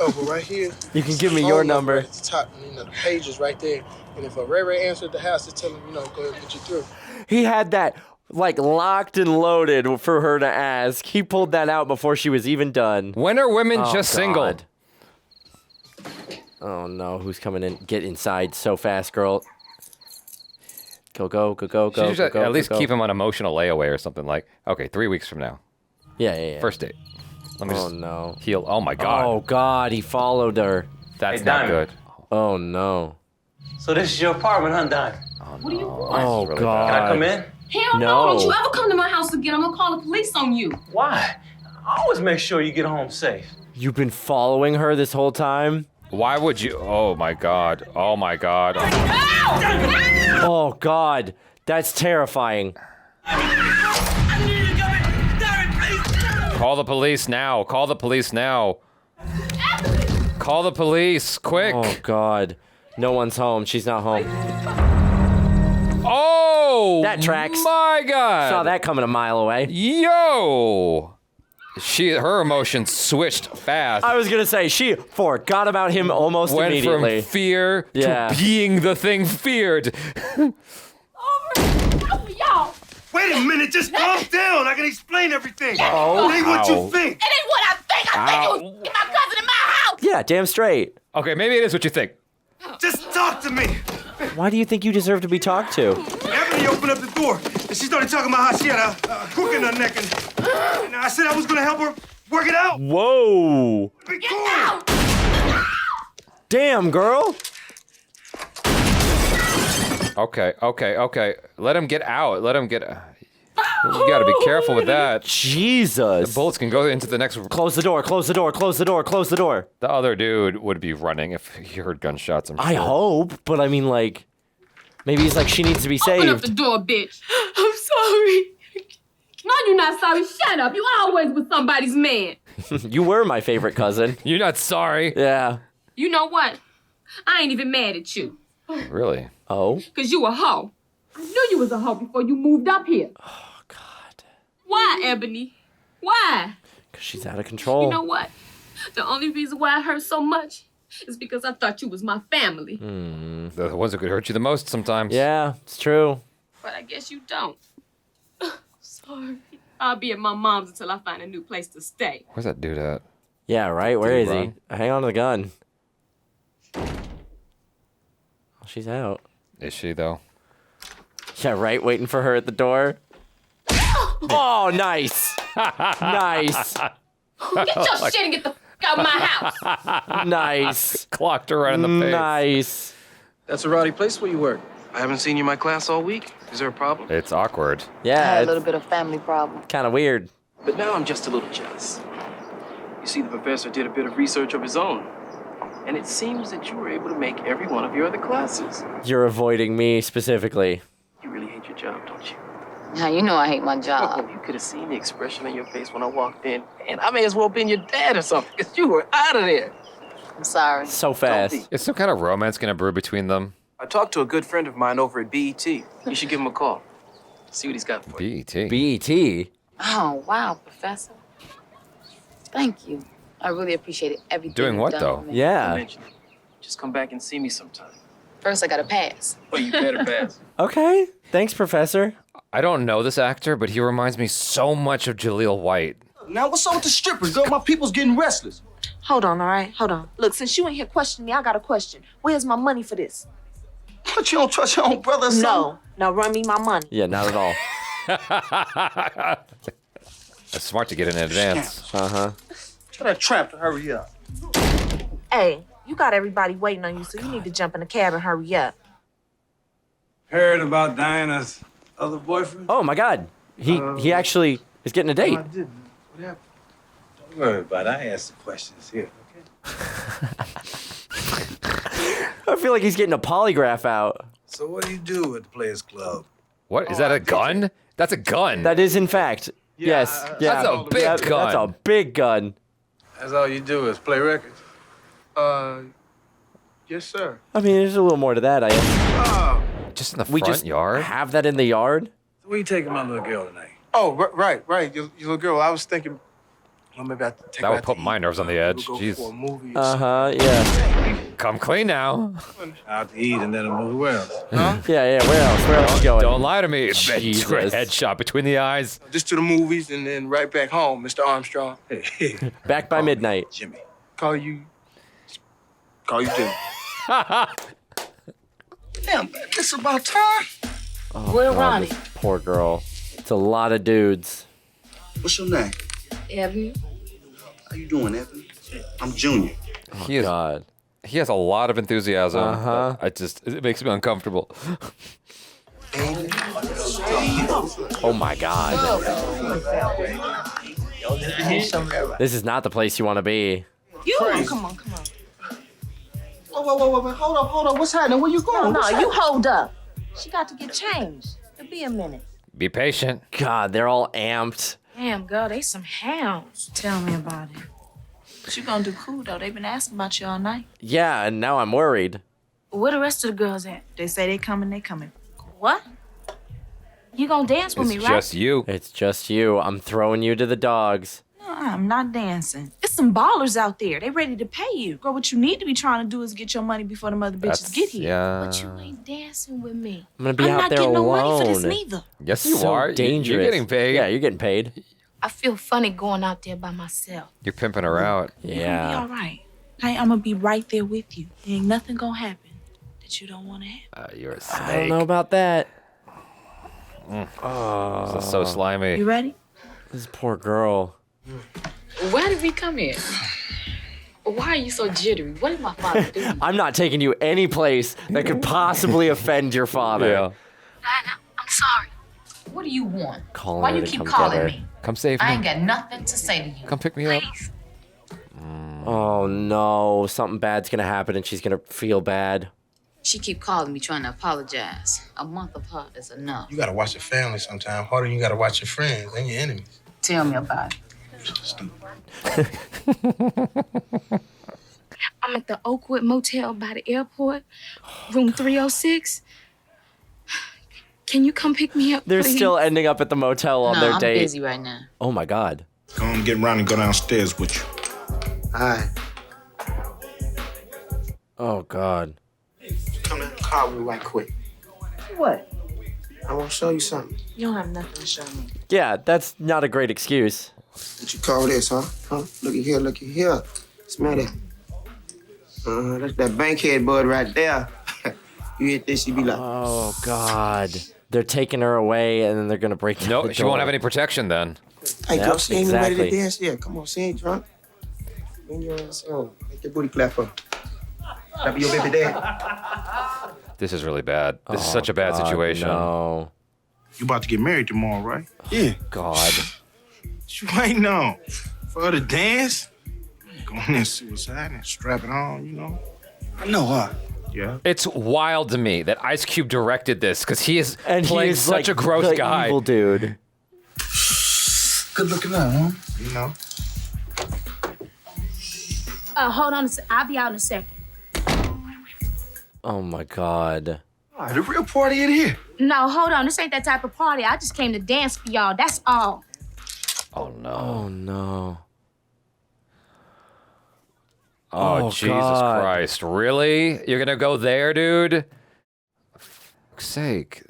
Oh, but right here. You can give me phone your number. At the top, the page is right there. And if a Ray answered the house, just tell him, go ahead and get you through. He had that, like, locked and loaded for her to ask. He pulled that out before she was even done. When are women Oh, just God. single? Oh, no. Who's coming in? Get inside so fast, girl. Go. She should at least keep him on emotional layaway or something like, okay, 3 weeks from now. Yeah. First date. Let me Oh just no. heal. Oh my god. Oh god, he followed her. That's Hey, not Diamond. good. Oh no. So this is your apartment, huh, Doc? What do you want? Oh really god. Can I come in? Hell no. Don't you ever come to my house again. I'm gonna call the police on you. Why? I always make sure you get home safe. You've been following her this whole time? Why would you? Oh my god. Oh my god. Oh god. That's terrifying. Call the police now. Call the police now. Call the police, quick. Oh god. No one's home. She's not home. Oh! That tracks. My god. Saw that coming a mile away. Yo! Her emotions switched fast. I was gonna say, she forgot about him almost Went immediately. from fear Yeah. to being the thing feared. Y'all. Wait a minute, just calm down. I can explain everything. Oh. It ain't what Ow. you think. It ain't what I think. I think you get my cousin in my house. Yeah, damn straight. Okay, maybe it is what you think. Just talk to me. Why do you think you deserve to be talked to? Ebony opened up the door, and she started talking about how she had a crook in her neck, and I said I was gonna help her work it out. Whoa. Be cool. Damn, girl. Okay. Let him get out. Let him get. You gotta be careful with that. Jesus. The bullets can go into the next. Close the door, close the door, close the door, close the door. The other dude would be running if he heard gunshots. I'm sure. I hope, but I mean, like, maybe he's like, she needs to be Open up saved. the door, bitch. I'm sorry. No, you're not sorry. Shut up. You always with somebody's man. You were my favorite cousin. You're not sorry. Yeah. You know what? I ain't even mad at you. Really? Oh? Because you a hoe. I knew you was a hoe before you moved up here. Oh, God. Why, Ebony? Why? Because she's out of control. You know what? The only reason why I hurt so much is because I thought you was my family. The ones that could hurt you the most sometimes. Yeah, it's true. But I guess you don't. Sorry. I'll be at my mom's until I find a new place to stay. Where's that dude at? Yeah, right? Where is Dude, he? Hang on to the gun. Oh, she's out. Is she, though? Yeah, right? Waiting for her at the door. Oh, nice. Nice. Get your shit and get the fuck out of my house. Nice. Clocked her right in the face. Nice. That's a rowdy place where you work. I haven't seen you in my class all week. Is there a problem? It's awkward. I Yeah, had a it's little bit of family problem. kind of weird. But now I'm just a little jealous. You see, the professor did a bit of research of his own. And it seems that you were able to make every one of your other classes. You're avoiding me specifically. You really hate your job, don't you? Now, you know I hate my job. You could have seen the expression on your face when I walked in. And I may as well have been your dad or something, because you were out of there. I'm sorry. So fast. Is some kind of romance gonna brew between them? I talked to a good friend of mine over at BET. You should give him a call. See what he's got for you. BET. BET? Oh, wow, Professor. Thank you. I really appreciated everything Doing you've what, done though? for me. Yeah. Mention it. Just come back and see me sometime. First, I got to pass. Well, you better pass. Okay. Thanks, Professor. I don't know this actor, but he reminds me so much of Jaleel White. Now, what's up with the strippers, girl? My people's getting restless. Hold on, all right? Hold on. Look, since you ain't here questioning me, I got a question. Where's my money for this? But you don't trust your own brother or something? No. Now run me my money. Yeah, not at all. It's smart to get in advance. Uh-huh. Tell that tramp to hurry up. Hey, you got everybody waiting on you, so you need to jump in the cab and hurry up. Heard about Diana's other boyfriend? Oh, my God. He actually is getting a date. I didn't. What happened? Don't worry about it. I asked the questions here, okay? I feel like he's getting a polygraph out. So what do you do at the Players Club? What? Is that a gun? That's a gun. That is, in fact. Yes. Yeah. That's a big gun. That's a big gun. That's all you do is play records? Yes, sir. I mean, there's a little more to that, I guess. Just in the We front just yard? have that in the yard? So where you taking my little girl tonight? Oh, right. Your little girl. I was thinking, well, maybe I take That her would out put to my eat. nerves on the edge. We'll go Jeez. for a movie or Uh-huh, yeah. Come clean now. Out to eat and then a movie. Where else? Huh? Yeah, where else? Where else you going? Don't lie to me. Jesus. Headshot between the eyes. Just to the movies and then right back home, Mr. Armstrong. Hey, Back by midnight. Jimmy. Call you Jimmy. Damn, it's about time. Oh, Where God, Ronnie? this poor girl. It's a lot of dudes. What's your name? Ebony? How you doing, Evan? I'm Junior. God. He has a lot of enthusiasm. It makes me uncomfortable. Oh my God. This is not the place you want to be. Come on. Whoa. Hold up. What's happening? Where you going? No, What's you happening? hold up. She got to get changed. It'll be a minute. Be patient. God, they're all amped. Damn, girl, they some hounds. Tell me about it. But you gonna do cool, though. They've been asking about you all night. Yeah, and now I'm worried. Where the rest of the girls at? They say they coming. What? You gonna dance with me, It's right? just you. It's just you. I'm throwing you to the dogs. No, I'm not dancing. It's some ballers out there. They ready to pay you. Girl, what you need to be trying to do is get your money before the mother bitches get here. Yeah. But you ain't dancing with me. I'm gonna be out not there getting alone. no money for this neither. Yes, you So are. dangerous. You're getting paid. Yeah, you're getting paid. I feel funny going out there by myself. You're pimping her out. You're gonna be all right. Hey, I'm gonna be right there with you. There ain't nothing gonna happen that you don't want to have. You're a snake. I don't know about that. This is so slimy. You ready? This poor girl. Why did we come here? Why are you so jittery? What did my father do? I'm not taking you any place that could possibly offend your father. Yeah. I'm sorry. What do you want? Calling Why her you to keep come calling get her. me? Come save I me. ain't got nothing to say to you. Come pick me up. Please. Oh no, something bad's gonna happen and she's gonna feel bad. She keep calling me trying to apologize. A month apart is enough. You gotta watch your family sometimes. Harder, you gotta watch your friends and your enemies. Tell me about it. I'm at the Oakwood Motel by the airport, room 306. Can you come pick me up, They're please? still ending up at the motel on No, their I'm date. busy right now. Oh my God. Go on, get around and go downstairs with you. All right. Oh God. Come in the car with me right quick. What? I want to show you something. You don't have nothing to show me. Yeah, that's not a great excuse. What you call this, huh? Looky here. Smell that. That's that bankhead bud right there. You hit this, you be like, Oh God. They're taking her away and then they're gonna break down No, the she won't door. have any protection then. hey, girl, Yep, she ain't ready exactly. to dance yet. Come on, she ain't drunk. Bring your ass on. Make your booty clap for me. Clap for your baby dad. This is really bad. This is Oh, such a bad God, situation. No. You about to get married tomorrow, right? Yeah. God. What you waiting on? For her to dance? Go on and suicide and strap it on, you know? I know, huh? Yeah. It's wild to me that Ice Cube directed this because he is And playing he's such like a gross the guy. evil dude. Good looking out, huh? You know? Hold on a sec. I'll be out in a second. Oh my God. Oh, the real party in here. No, hold on. This ain't that type of party. I just came to dance for y'all. That's all. Oh no. Oh no. Oh, Oh, Jesus God. Christ. Really? You're gonna go there, dude? For fuck's sake.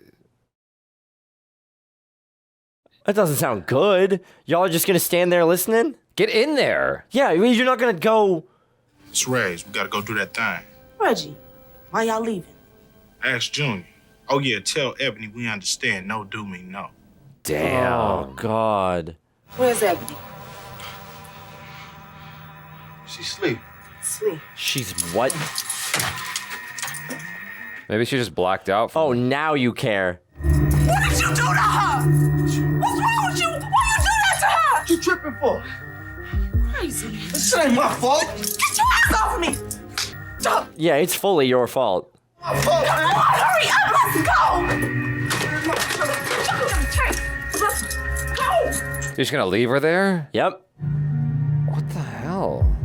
That doesn't sound good. Y'all are just gonna stand there listening? Get in there. Yeah, I mean, you're not gonna go. It's Ray's. We gotta go do that thing. Reggie, why y'all leaving? Ask Junior. Oh yeah, tell Ebony we understand. No do mean no. Damn. Oh God. Where's Ebony? She sleep. Sleep. She's what? Maybe she just blacked out. Oh, now you care. What did you do to her? What's wrong with you? Why you do that to her? What you tripping for? Crazy. This ain't my fault. Get your ass off of me! Stop! Yeah, it's fully your fault. My fault, Come man. on, hurry up! Let's go! You're just gonna leave her there? Yep. What the hell?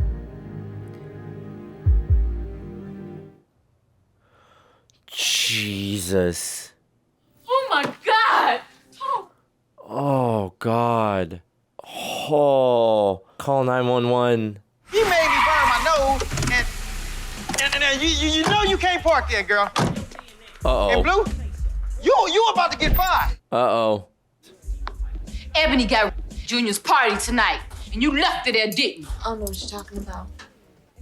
Jesus. Oh my God! Oh God. Oh. Call 911. He made me burn my nose, and you know you can't park there, girl. Uh-oh. And Blue, you about to get fired. Uh-oh. Ebony got Junior's party tonight, and you left her there, didn't you? I don't know what you're talking about.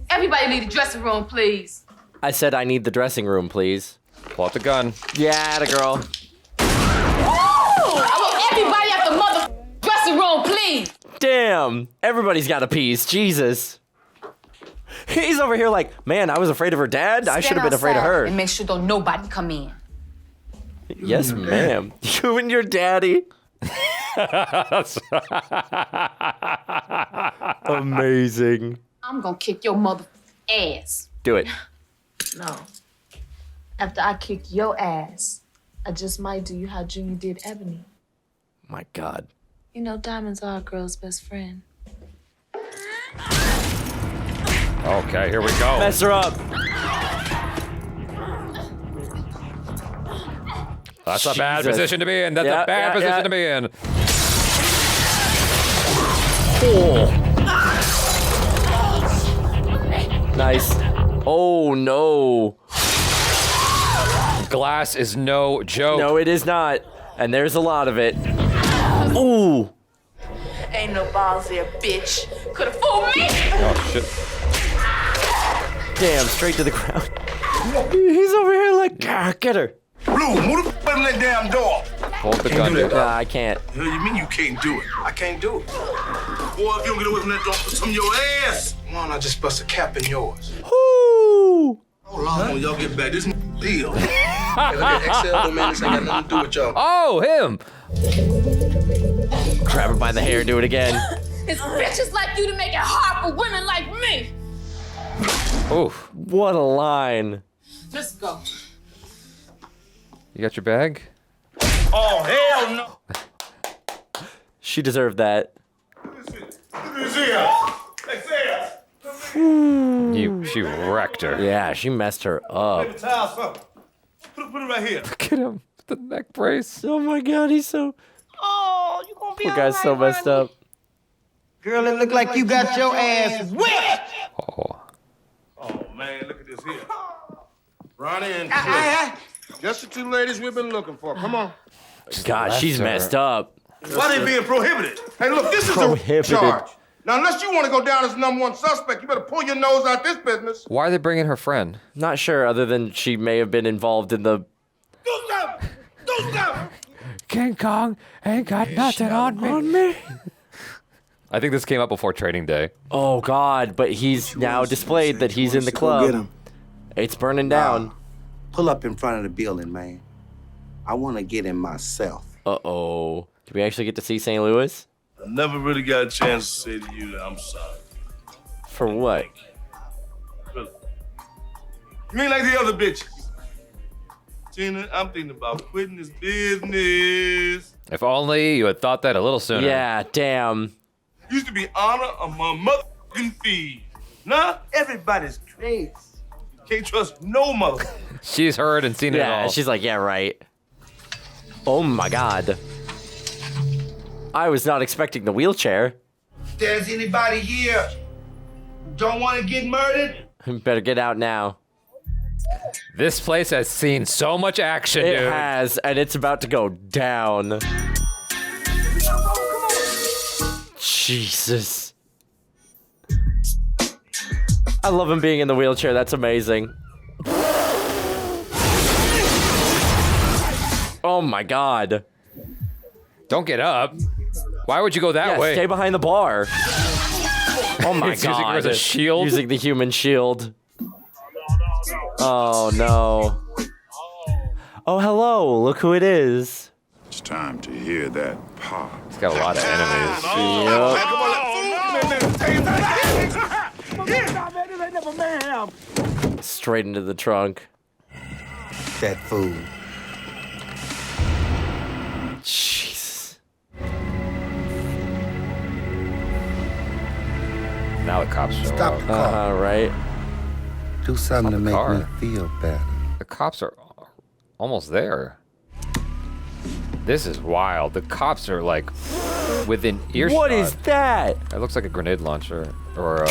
Everybody leave the dressing room, please. I said I need the dressing room, please. Pull out the gun. Yeah, the girl. I want everybody at the mother dressing the room, please. Damn. Everybody's got a piece. Jesus. He's over here like, man, I was afraid of her dad. I should have been afraid of her. And make sure don't nobody come in. Yes, ma'am. You and your daddy. Amazing. I'm gonna kick your mother ass. Do it. No. After I kick your ass, I just might do you how Junior did Ebony. My God. You know, Diamond's our girl's best friend. Okay, here we go. Mess her up. That's a bad position to be in. That's a bad position to be in. Oh. Nice. Oh, no. Glass is no joke. No, it is not. And there's a lot of it. Ooh. Ain't no balls there, bitch. Could've fooled me. Oh, shit. Damn, straight to the ground. He's over here like, get her. Blue, move the f*** in that damn door. Hold the gun. Nah, I can't. What do you mean you can't do it? I can't do it. Boy, if you don't get away from that door, put some in your ass. Come on, I just bust a cap in yours. Woo! Hold on, when y'all get back, this deal. Hey, look at XL, man, this ain't got nothing to do with y'all. Oh, him. Grab her by the hair, do it again. It's bitches like you to make it hard for women like me. Oof. What a line. Let's go. You got your bag? Oh, hell no. She deserved that. She wrecked her. Yeah, she messed her up. Put it right here. Look at him. The neck brace. Oh my God, he's so... Oh, you gonna be Poor guy's so messed up. Girl, it look like you got your ass whipped. Oh. Oh, man, look at this here. Ronnie and Cliff. Just the two ladies we've been looking for. Come on. God, she's messed up. Why they being prohibited? Hey, look, this is a charge. Now, unless you want to go down as number one suspect, you better pull your nose out this business. Why are they bringing her friend? Not sure, other than she may have been involved in the... Do something! Do something! King Kong ain't got nothing on me. I think this came up before Trading Day. Oh, God, but he's now displayed that he's in the club. Get him. It's burning down. Pull up in front of the building, man. I want to get him myself. Uh-oh. Did we actually get to see St. Louis? I never really got a chance to say to you that I'm sorry. For what? Really. You mean like the other bitches? Tina, I'm thinking about quitting this business. If only you had thought that a little sooner. Yeah, damn. Used to be honor among motherfucking fees. Nah, everybody's crazy. Can't trust no mother. She's heard and seen it all. Yeah, she's like, yeah, right. Oh my God. I was not expecting the wheelchair. If there's anybody here who don't want to get murdered, Better get out now. This place has seen so much action, It dude. has, and it's about to go down. Jesus. I love him being in the wheelchair. That's amazing. Oh my God. Don't get up. Why would you go that way? Stay behind the bar. Oh my He's God. using her as a shield? Using the human shield. Oh no. Oh, hello. Look who it is. It's time to hear that pop. He's got a lot of enemies. Straight into the trunk. That fool. Jesus. Now the cops show Stop up. the car. Right. Do something to make car. me feel better. The cops are almost there. This is wild. The cops are like within earshot. What is that? It looks like a grenade launcher or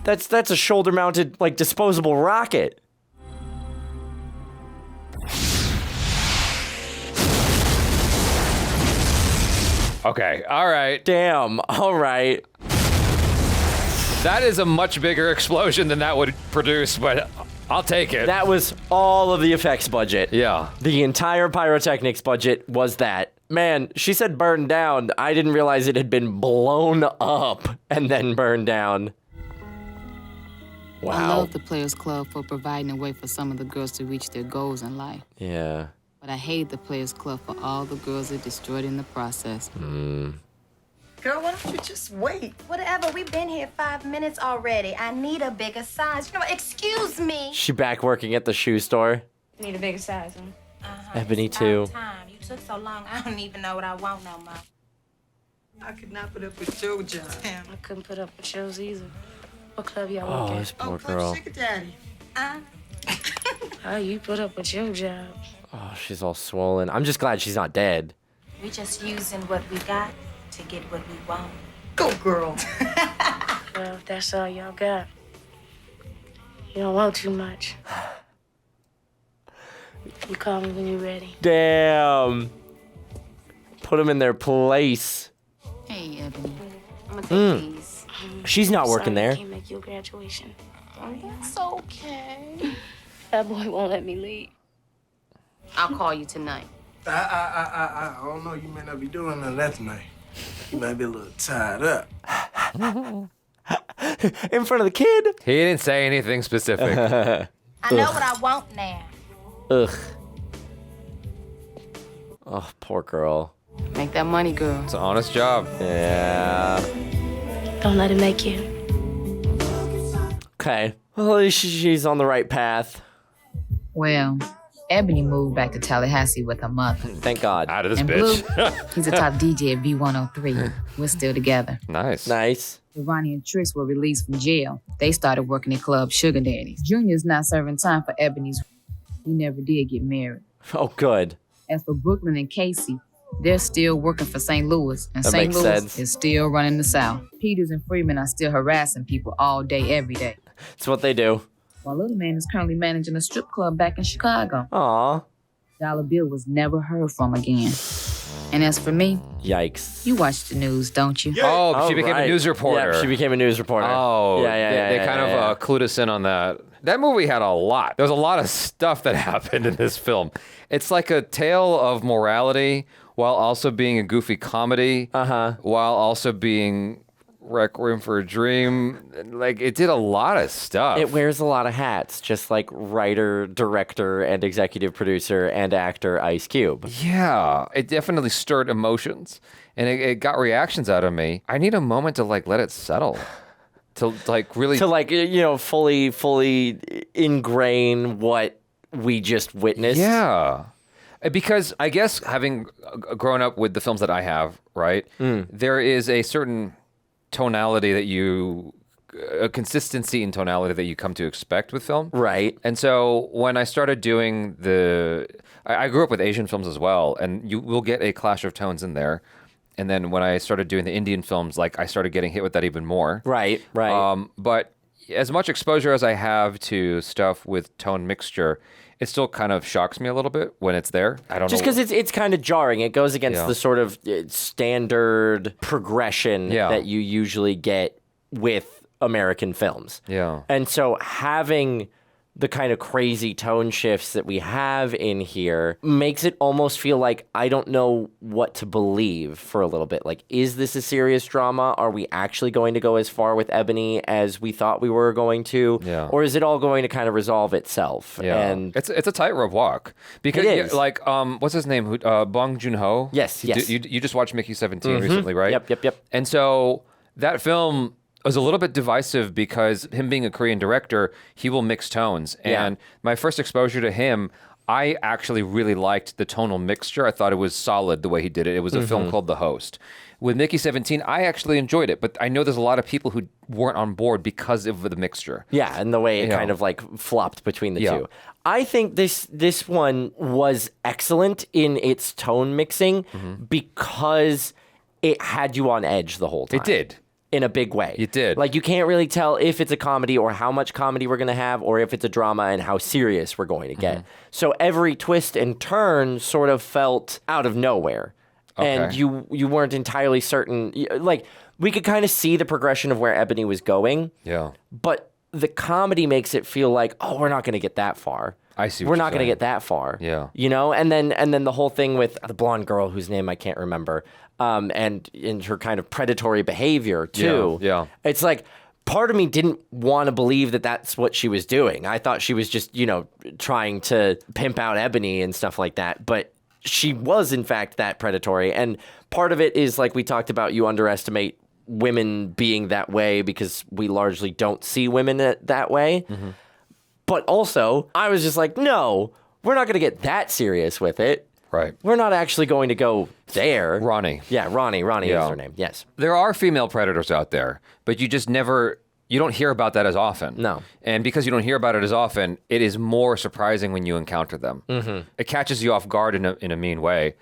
That's a shoulder-mounted, like, disposable rocket. Okay, all right. Damn, all right. That is a much bigger explosion than that would produce, but I'll take it. That was all of the effects budget. Yeah. The entire pyrotechnics budget was that. Man, she said burned down. I didn't realize it had been blown up and then burned down. Wow. I love the Players Club for providing a way for some of the girls to reach their goals in life. Yeah. But I hate the Players Club for all the girls it destroyed in the process. Girl, why don't you just wait? Whatever, we've been here 5 minutes already. I need a bigger size. You know, excuse me. She back working at the shoe store. Need a bigger size, huh? Ebony too. Time. You took so long, I don't even know what I want no more. I could not put up with your job. I couldn't put up with yours either. What club y'all work Oh, at? this poor girl. Sugar Daddy. How you put up with your job? Oh, she's all swollen. I'm just glad she's not dead. We just using what we got to get what we want. Go, girl. Well, if that's all y'all got, you don't want too much. You call me when you're ready. Damn. Put them in their place. Hey, Ebony. I'm gonna take these. She's not working Sorry, there. I can't make your graduation. Oh, that's okay. That boy won't let me leave. I'll call you tonight. I don't know. You may not be doing none of that tonight. You might be a little tied up. In front of the kid? He didn't say anything specific. I know what I want now. Ugh. Oh, poor girl. Make that money, girl. It's an honest job. Yeah. Don't let it make you. Okay. Well, at least she's on the right path. Well, Ebony moved back to Tallahassee with her mother. Thank God. Out of this And bitch. Blue, he's a top DJ at V103. We're still together. Nice. Nice. Ronnie and Trix were released from jail. They started working at Club Sugar Daddy's. Junior's not serving time for Ebony's. He never did get married. Oh, good. As for Brooklyn and Casey, they're still working for St. Louis, and That St. makes Louis sense. is still running the South. Peters and Freeman are still harassing people all day, every day. It's what they do. While Little Man is currently managing a strip club back in Chicago. Aw. Dollar Bill was never heard from again. And as for me, Yikes. you watch the news, don't you? Oh, she became a news reporter. Yeah, she became a news reporter. Oh, Yeah. They kind of clued us in on that. That movie had a lot. There was a lot of stuff that happened in this film. It's like a tale of morality while also being a goofy comedy. While also being Requiem for a Dream. Like, it did a lot of stuff. It wears a lot of hats, just like writer, director, and executive producer and actor Ice Cube. Yeah, it definitely stirred emotions, and it got reactions out of me. I need a moment to like let it settle, to like really To like, you know, fully ingrain what we just witnessed. Yeah, because I guess having grown up with the films that I have, right, there is a certain tonality a consistency in tonality that you come to expect with film. Right. And so when I started doing I grew up with Asian films as well, and you will get a clash of tones in there. And then when I started doing the Indian films, like I started getting hit with that even more. Right. But as much exposure as I have to stuff with tone mixture, it still kind of shocks me a little bit when it's there. I don't know. Just because it's kind of jarring. It goes against the sort of standard progression that you usually get with American films. Yeah. And so having the kind of crazy tone shifts that we have in here makes it almost feel like I don't know what to believe for a little bit. Like, is this a serious drama? Are we actually going to go as far with Ebony as we thought we were going to? Yeah. Or is it all going to kind of resolve itself? Yeah. And it's a tightrope walk. Because It is. like what's his name? Bong Joon-ho? Yes. You just watched Mickey 17 recently, right? Yep. And so that film was a little bit divisive because him being a Korean director, he will mix tones. And my first exposure to him, I actually really liked the tonal mixture. I thought it was solid the way he did it. It was a film called The Host. With Mickey 17, I actually enjoyed it, but I know there's a lot of people who weren't on board because of the mixture. Yeah, and the way it kind of like flopped between the two. I think this one was excellent in its tone mixing because it had you on edge the whole time. It did. In a big way. It did. Like, you can't really tell if it's a comedy or how much comedy we're going to have, or if it's a drama and how serious we're going to get. So every twist and turn sort of felt out of nowhere. And Okay. you weren't entirely certain. Like, we could kind of see the progression of where Ebony was going. Yeah. But the comedy makes it feel like, oh, we're not going to get that far. I see. We're not going to get that far. Yeah. You know, and then the whole thing with the blonde girl whose name I can't remember, and in her kind of predatory behavior too. Yeah. It's like part of me didn't want to believe that that's what she was doing. I thought she was just, you know, trying to pimp out Ebony and stuff like that. But she was in fact that predatory, and part of it is like we talked about. You underestimate women being that way because we largely don't see women that way. But also, I was just like, no, we're not going to get that serious with it. Right. We're not actually going to go there. Ronnie. Yeah, Ronnie is her name. Yes. There are female predators out there, but you just never, you don't hear about that as often. No. And because you don't hear about it as often, it is more surprising when you encounter them. It catches you off guard in a mean way.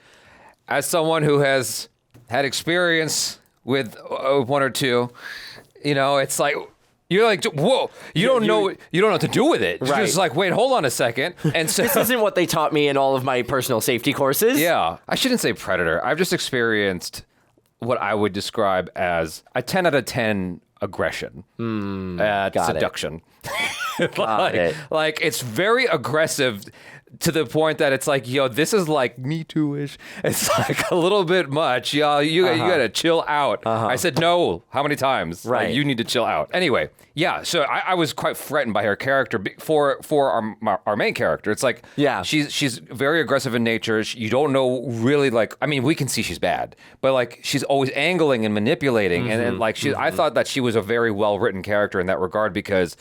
As someone who has had experience with one or two, you know, it's like, you're like, whoa, you don't know what to do with it. It's just like, wait, hold on a second. And so this isn't what they taught me in all of my personal safety courses. Yeah. I shouldn't say predator. I've just experienced what I would describe as a 10 out of 10 aggression at seduction. Like it's very aggressive to the point that it's like, yo, this is like Me Too-ish. It's like a little bit much. Yo, you gotta chill out. I said, no, how many times? Right. Like, you need to chill out. Anyway, yeah, so I was quite threatened by her character for our main character. It's like, she's very aggressive in nature. You don't know really, like, I mean, we can see she's bad, but like she's always angling and manipulating. And like I thought that she was a very well-written character in that regard because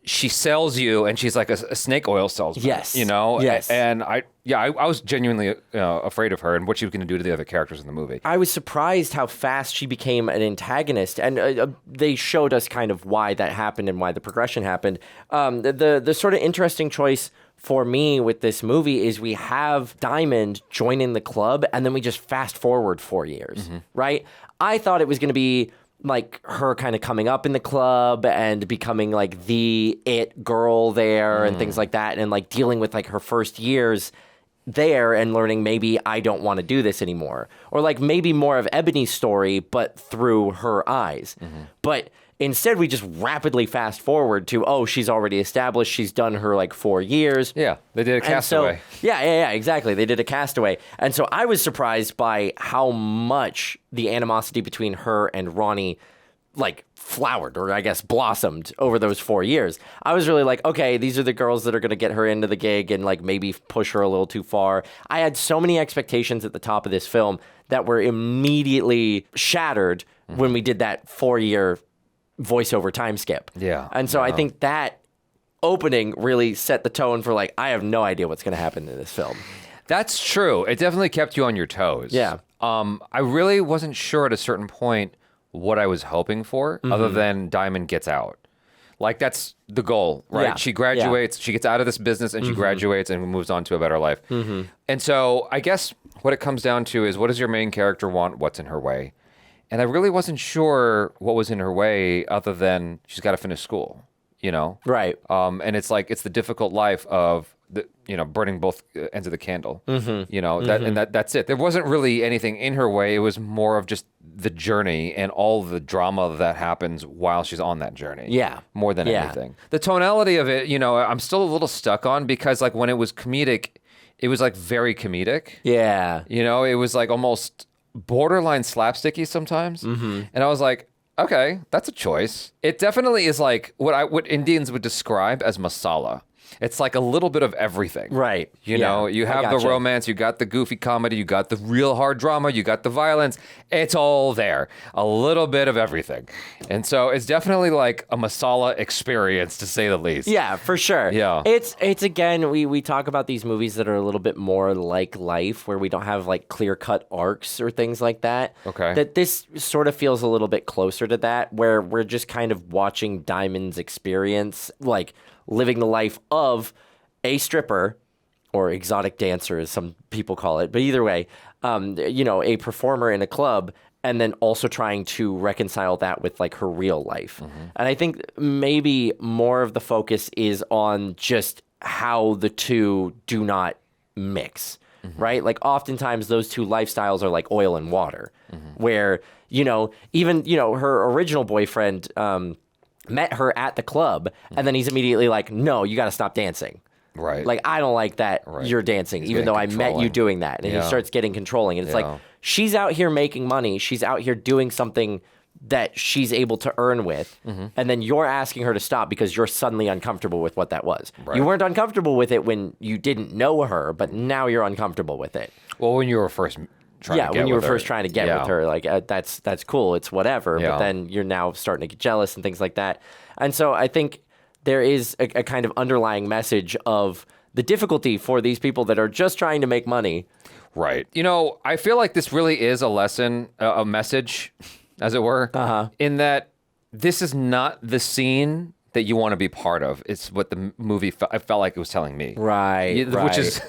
she sells you, and she's like a snake oil salesman. Yes. You know? Yes. And I was genuinely afraid of her and what she was going to do to the other characters in the movie. I was surprised how fast she became an antagonist, and they showed us kind of why that happened and why the progression happened. The sort of interesting choice for me with this movie is we have Diamond joining the club, and then we just fast forward 4 years, right? I thought it was going to be like her kind of coming up in the club and becoming like the it girl there and things like that, and like dealing with like her first years there and learning maybe I don't want to do this anymore, or like maybe more of Ebony's story but through her eyes. But instead we just rapidly fast forward to, she's already established, she's done her like 4 years. Yeah, they did a Castaway. Yeah, exactly. They did a Castaway. And so I was surprised by how much the animosity between her and Ronnie like flowered, or I guess blossomed over those 4 years. I was really like, okay, these are the girls that are going to get her into the gig and like maybe push her a little too far. I had so many expectations at the top of this film that were immediately shattered when we did that 4-year voiceover time skip. Yeah. And so I think that opening really set the tone for like, I have no idea what's going to happen in this film. That's true. It definitely kept you on your toes. Yeah. I really wasn't sure at a certain point what I was hoping for, other than Diamond gets out. Like, that's the goal, right? Yeah. She graduates, she gets out of this business, and she graduates and moves on to a better life. And so I guess what it comes down to is, what does your main character want? What's in her way? And I really wasn't sure what was in her way, other than she's got to finish school, you know? Right. And it's like, it's the difficult life of burning both ends of the candle, you know, that's it. There wasn't really anything in her way. It was more of just the journey and all the drama that happens while she's on that journey. Yeah. More than anything. The tonality of it, you know, I'm still a little stuck on, because like when it was comedic, it was like very comedic. Yeah. You know, it was like almost borderline slapsticky sometimes. And I was like, okay, that's a choice. It definitely is like what Indians would describe as masala. It's like a little bit of everything. Right. You know, you have the romance, you got the goofy comedy, you got the real hard drama, you got the violence. It's all there. A little bit of everything. And so it's definitely like a masala experience, to say the least. Yeah, for sure. Yeah. It's again, we talk about these movies that are a little bit more like life, where we don't have like clear-cut arcs or things like that. Okay. That this sort of feels a little bit closer to that, where we're just kind of watching Diamond's experience, like living the life of a stripper, or exotic dancer, as some people call it. But either way, a performer in a club, and then also trying to reconcile that with like her real life. And I think maybe more of the focus is on just how the two do not mix, right? Like oftentimes those two lifestyles are like oil and water, where, even, her original boyfriend, met her at the club, and then he's immediately like, no, you got to stop dancing. Right. Like, I don't like that you're dancing, He's even getting though I met you controlling. doing that. And he starts getting controlling. And it's like, she's out here making money. She's out here doing something that she's able to earn with. And then you're asking her to stop because you're suddenly uncomfortable with what that was. Right. You weren't uncomfortable with it when you didn't know her, but now you're uncomfortable with it. Well, when you were first trying to get when you were with her. first trying to get with her, like that's cool. It's whatever. But then you're now starting to get jealous and things like that. And so I think there is a kind of underlying message of the difficulty for these people that are just trying to make money. Right. You know, I feel like this really is a lesson, a message, as it were, in that this is not the scene that you want to be part of. It's what the movie I felt like it was telling me. Right. Which is,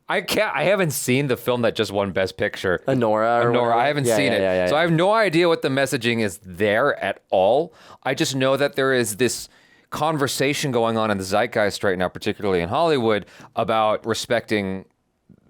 I haven't seen the film that just won Best Picture. Anora. I haven't seen it. So I have no idea what the messaging is there at all. I just know that there is this conversation going on in the zeitgeist right now, particularly in Hollywood, about respecting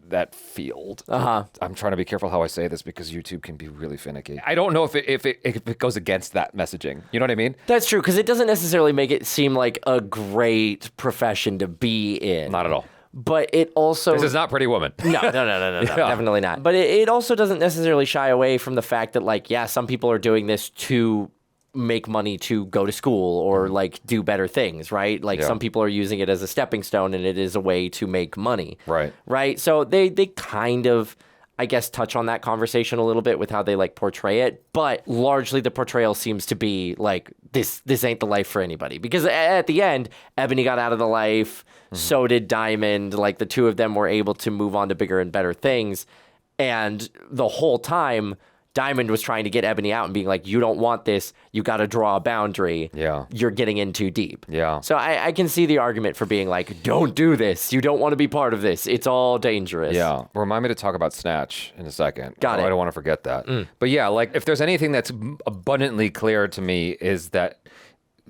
that field. I'm trying to be careful how I say this because YouTube can be really finicky. I don't know if it goes against that messaging. You know what I mean? That's true, because it doesn't necessarily make it seem like a great profession to be in. Not at all. But it also... This is not Pretty Woman. No, definitely not. But it also doesn't necessarily shy away from the fact that, like, yeah, some people are doing this to make money to go to school or like do better things, right? Like some people are using it as a stepping stone and it is a way to make money. Right. So they kind of, I guess, touch on that conversation a little bit with how they like portray it, but largely the portrayal seems to be like this ain't the life for anybody, because at the end, Ebony got out of the life, so did Diamond. Like the two of them were able to move on to bigger and better things, and the whole time Diamond was trying to get Ebony out and being like, you don't want this. You got to draw a boundary. You're getting in too deep. So I can see the argument for being like, don't do this. You don't want to be part of this. It's all dangerous. Remind me to talk about Snatch in a second. Got it. I don't want to forget that. But yeah, like if there's anything that's abundantly clear to me is that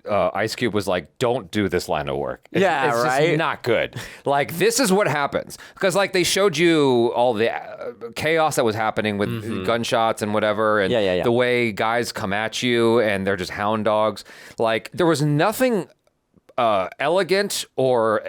Ice Cube was like, don't do this line of work. It's just not good. Like, this is what happens. Because, like, they showed you all the chaos that was happening with gunshots and whatever, and the way guys come at you and they're just hound dogs. Like, there was nothing elegant or...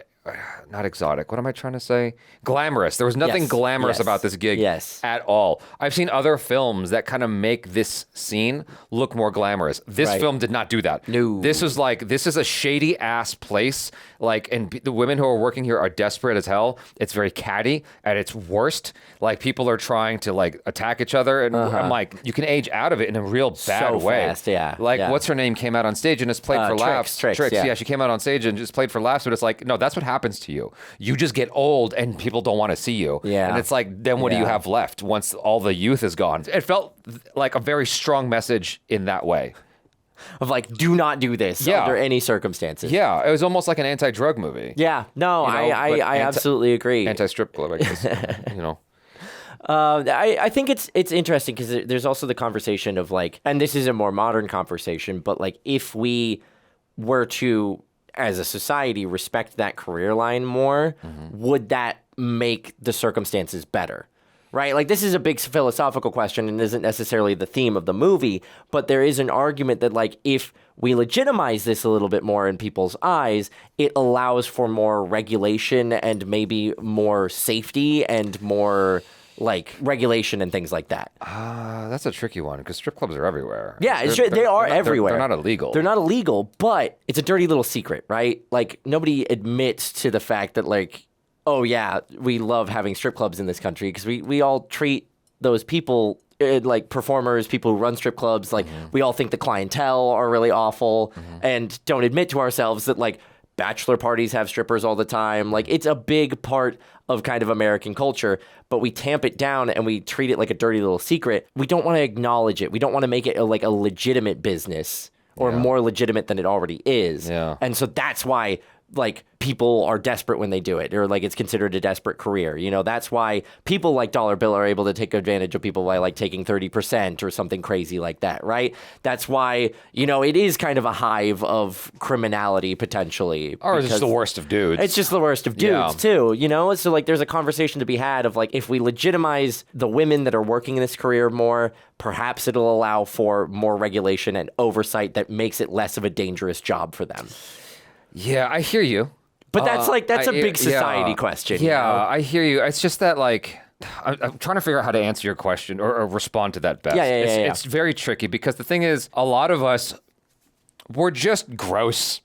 not exotic. What am I trying to say? Glamorous. There was nothing glamorous about this gig at all. I've seen other films that kind of make this scene look more glamorous. This film did not do that. No. This was like, this is a shady ass place. Like, and the women who are working here are desperate as hell. It's very catty at its worst. Like, people are trying to like attack each other. And I'm like, you can age out of it in a real bad way. Fast, Like, what's her name came out on stage and just played for laughs. Trix, yeah, she came out on stage and just played for laughs. But it's like, no, that's what happens to you. You just get old and people don't want to see you. And it's like, then what do you have left once all the youth is gone? It felt like a very strong message in that way. Of like, do not do this under any circumstances. Yeah, it was almost like an anti-drug movie. Yeah, no, I absolutely agree. Anti-strip club, I guess, you know. I think it's interesting because there's also the conversation of like, and this is a more modern conversation, but like if we were to, as a society, respect that career line more, would that make the circumstances better? Right? Like, this is a big philosophical question and isn't necessarily the theme of the movie, but there is an argument that, like, if we legitimize this a little bit more in people's eyes, it allows for more regulation and maybe more safety and more, like, regulation and things like that. That's a tricky one because strip clubs are everywhere. Yeah, they are everywhere. They're not illegal. They're not illegal, but it's a dirty little secret, right? Like, nobody admits to the fact that, like, oh, yeah, we love having strip clubs in this country because we all treat those people like performers, people who run strip clubs, like we all think the clientele are really awful and don't admit to ourselves that like bachelor parties have strippers all the time. Like it's a big part of kind of American culture, but we tamp it down and we treat it like a dirty little secret. We don't want to acknowledge it. We don't want to make it like a legitimate business or more legitimate than it already is. And so that's why like people are desperate when they do it, or like it's considered a desperate career. You know, that's why people like Dollar Bill are able to take advantage of people by like taking 30% or something crazy like that, right? That's why, you know, it is kind of a hive of criminality potentially. Or it's just the worst of dudes. It's just the worst of dudes too, you know? So like there's a conversation to be had of like, if we legitimize the women that are working in this career more, perhaps it'll allow for more regulation and oversight that makes it less of a dangerous job for them. Yeah, I hear you. But that's a big society question. Yeah, you know? I hear you. It's just that like I'm trying to figure out how to answer your question or respond to that best. It's very tricky because the thing is, a lot of us, we're just gross.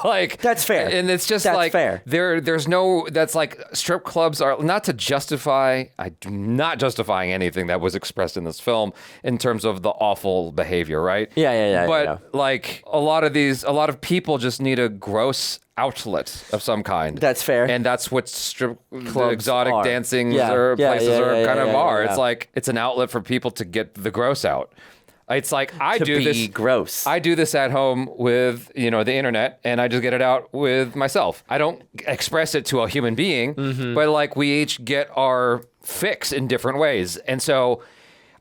Like that's fair. And it's just that's like fair. There's no that's like strip clubs are not to justify. I'm not justifying anything that was expressed in this film in terms of the awful behavior, right? Yeah. But like a lot of people just need a gross outlet of some kind. That's fair. And that's what strip Clubs the exotic are. dancing Yeah. places are. Yeah. It's like it's an outlet for people to get the gross out. It's like I To do be this gross. I do this at home with, the internet, and I just get it out with myself. I don't express it to a human being, but like we each get our fix in different ways. And so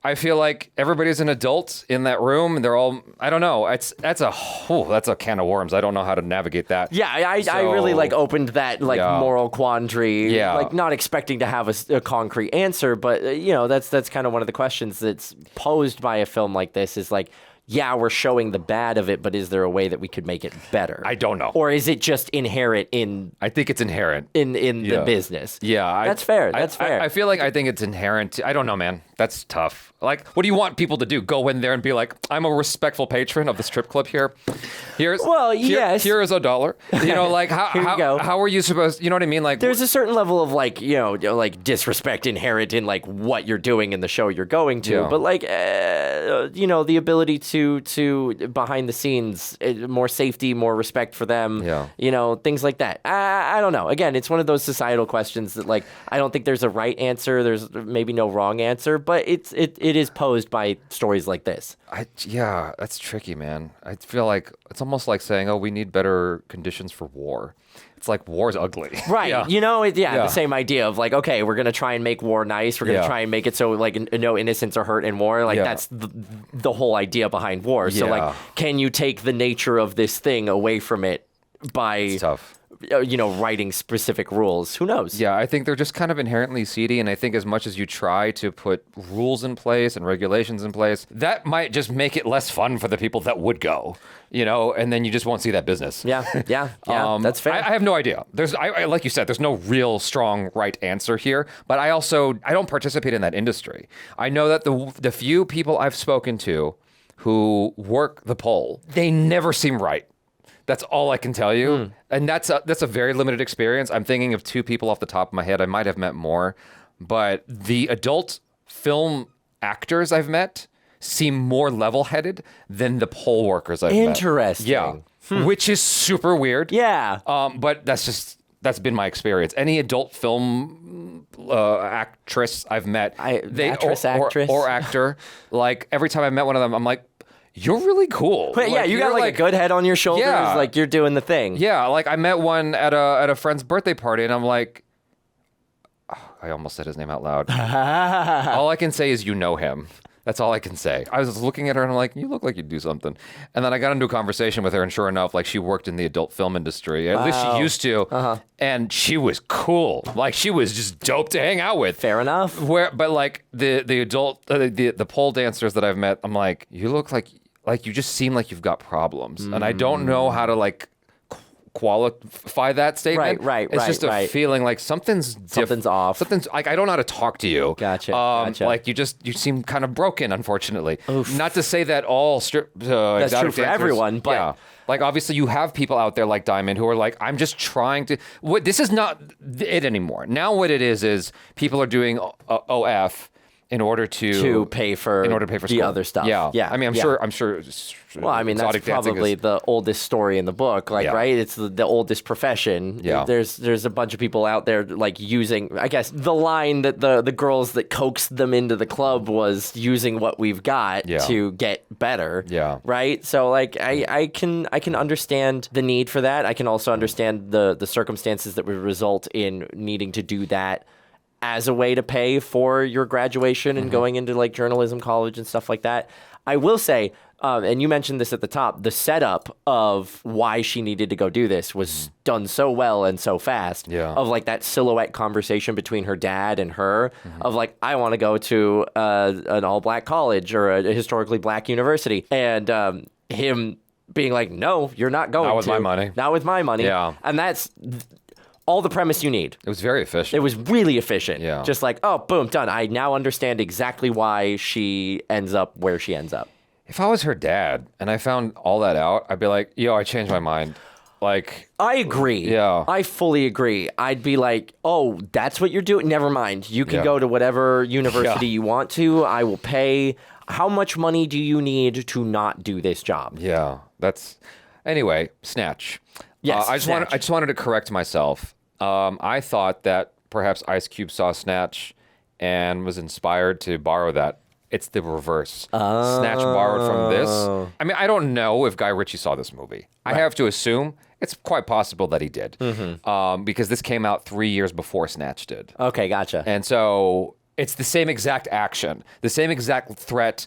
I feel like everybody's an adult in that room, and they're all, I don't know. That's a can of worms. I don't know how to navigate that. Yeah, I really like opened that moral quandary. Yeah. Like not expecting to have a concrete answer, but that's kind of one of the questions that's posed by a film like this is like, yeah, we're showing the bad of it, but is there a way that we could make it better? I don't know. Or is it just inherent in... I think it's inherent. In the business. Yeah. That's fair. That's fair. I feel like I think it's inherent. I don't know, man. That's tough. Like, what do you want people to do? Go in there and be like, I'm a respectful patron of the strip club here. Here is $1. Like how are you supposed, you know what I mean? Like there's a certain level of like disrespect inherent in like what you're doing in the show you're going to, Yeah. but like the ability to behind the scenes, more safety, more respect for them, things like that. I don't know. Again, it's one of those societal questions that like I don't think there's a right answer. There's maybe no wrong answer, but it is posed by stories like this. That's tricky, man. I feel like it's almost like saying, oh, we need better conditions for war. It's like war's ugly. Right. Yeah. The same idea of like, okay, we're going to try and make war nice. We're going to try and make it so like no innocents are hurt in war. Like that's the whole idea behind war. So like, can you take the nature of this thing away from it by... It's tough. Writing specific rules. Who knows? Yeah, I think they're just kind of inherently seedy, and I think as much as you try to put rules in place and regulations in place, that might just make it less fun for the people that would go, and then you just won't see that business. Yeah, that's fair. I have no idea. I like you said, there's no real strong right answer here, but I don't participate in that industry. I know that the few people I've spoken to who work the pole, they never seem right. That's all I can tell you. And that's a very limited experience. I'm thinking of 2 people off the top of my head. I might have met more. But the adult film actors I've met seem more level-headed than the poll workers I've met. Interesting. Yeah. Which is super weird. Yeah. But that's been my experience. Any adult film actress I've met, actress, or actor, like every time I met one of them, I'm like, you're really cool. But yeah, you got like a good head on your shoulders. Yeah. Like you're doing the thing. Yeah, like I met one at a friend's birthday party, and I'm like, I almost said his name out loud. All I can say is you know him. That's all I can say. I was looking at her and I'm like, you look like you'd do something. And then I got into a conversation with her, and sure enough, like she worked in the adult film industry. At least she used to. And she was cool. Like she was just dope to hang out with. Fair enough. But like the adult, the pole dancers that I've met, I'm like, you look like you just seem like you've got problems. And I don't know how to like qualify that statement. Right. It's just a feeling like something's off. Something's like, I don't know how to talk to you. Gotcha. Like you seem kind of broken, unfortunately. Oof. Not to say that all strip That's true for everyone, but yeah. Like obviously you have people out there like Diamond who are like, I'm just trying to, this is not it anymore. Now what it is people are doing OF in order to pay for the school. other stuff. Yeah. I mean, I'm sure. Well, I mean, that's probably the oldest story in the book, like, right? It's the oldest profession. Yeah. There's a bunch of people out there like using, I guess, the line that the girls that coaxed them into the club was using what we've got to get better. Yeah. Right. So like, I can understand the need for that. I can also understand the circumstances that would result in needing to do that as a way to pay for your graduation and going into like journalism college and stuff like that. I will say, and you mentioned this at the top, the setup of why she needed to go do this was done so well and so fast. Yeah. Of like that silhouette conversation between her dad and her of like, I want to go to an all-black college or a historically black university. And him being like, no, you're not going to. Not with my money. Not with my money. Yeah. And that's all the premise you need. It was very efficient. It was really efficient. Yeah. Just like, oh, boom, done. I now understand exactly why she ends up where she ends up. If I was her dad and I found all that out, I'd be like, yo, I changed my mind. Like, I agree. Yeah. I fully agree. I'd be like, oh, that's what you're doing? Never mind. You can Yeah. go to whatever university you want to. I will pay. How much money do you need to not do this job? Yeah. Anyway, Snatch. Yes, I Snatch. just wanted to correct myself. I thought that perhaps Ice Cube saw Snatch and was inspired to borrow that. It's the reverse. Snatch borrowed from this. I mean, I don't know if Guy Ritchie saw this movie. I have to assume it's quite possible that he did. Because this came out 3 years before Snatch did. Okay, gotcha. And so it's the same exact action, the same exact threat,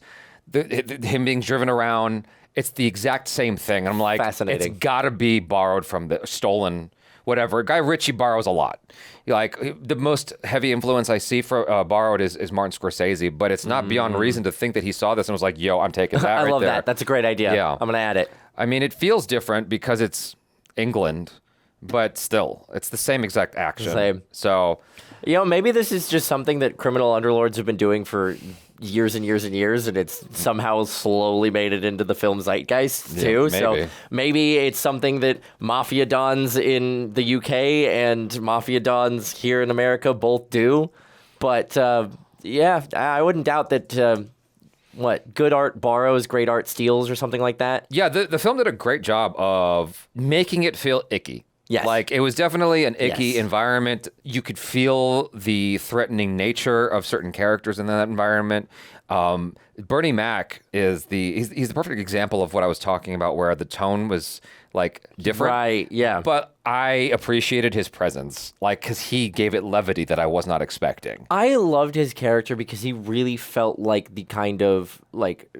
him being driven around. It's the exact same thing. And I'm like, Fascinating. It's got to be borrowed from the stolen, whatever. Guy Ritchie borrows a lot. Like the most heavy influence I see for borrowed is Martin Scorsese, but it's not beyond reason to think that he saw this and was like, yo, I'm taking that. I right love there. that. That's a great idea. Yeah. I'm going to add it. I mean, it feels different because it's England, but still, it's the same exact action. Same. So, Maybe this is just something that criminal underlords have been doing for years and years and years, and it's somehow slowly made it into the film zeitgeist too. Yeah, So maybe it's something that mafia dons in the UK and mafia dons here in America both do. But I wouldn't doubt that. Good art borrows, great art steals, or something like that. Yeah, the film did a great job of making it feel icky. Yes. Like, it was definitely an icky environment. You could feel the threatening nature of certain characters in that environment. Bernie Mac is he's the perfect example of what I was talking about, where the tone was, like, different. Right, yeah. But I appreciated his presence, like, because he gave it levity that I was not expecting. I loved his character because he really felt like the kind of, like,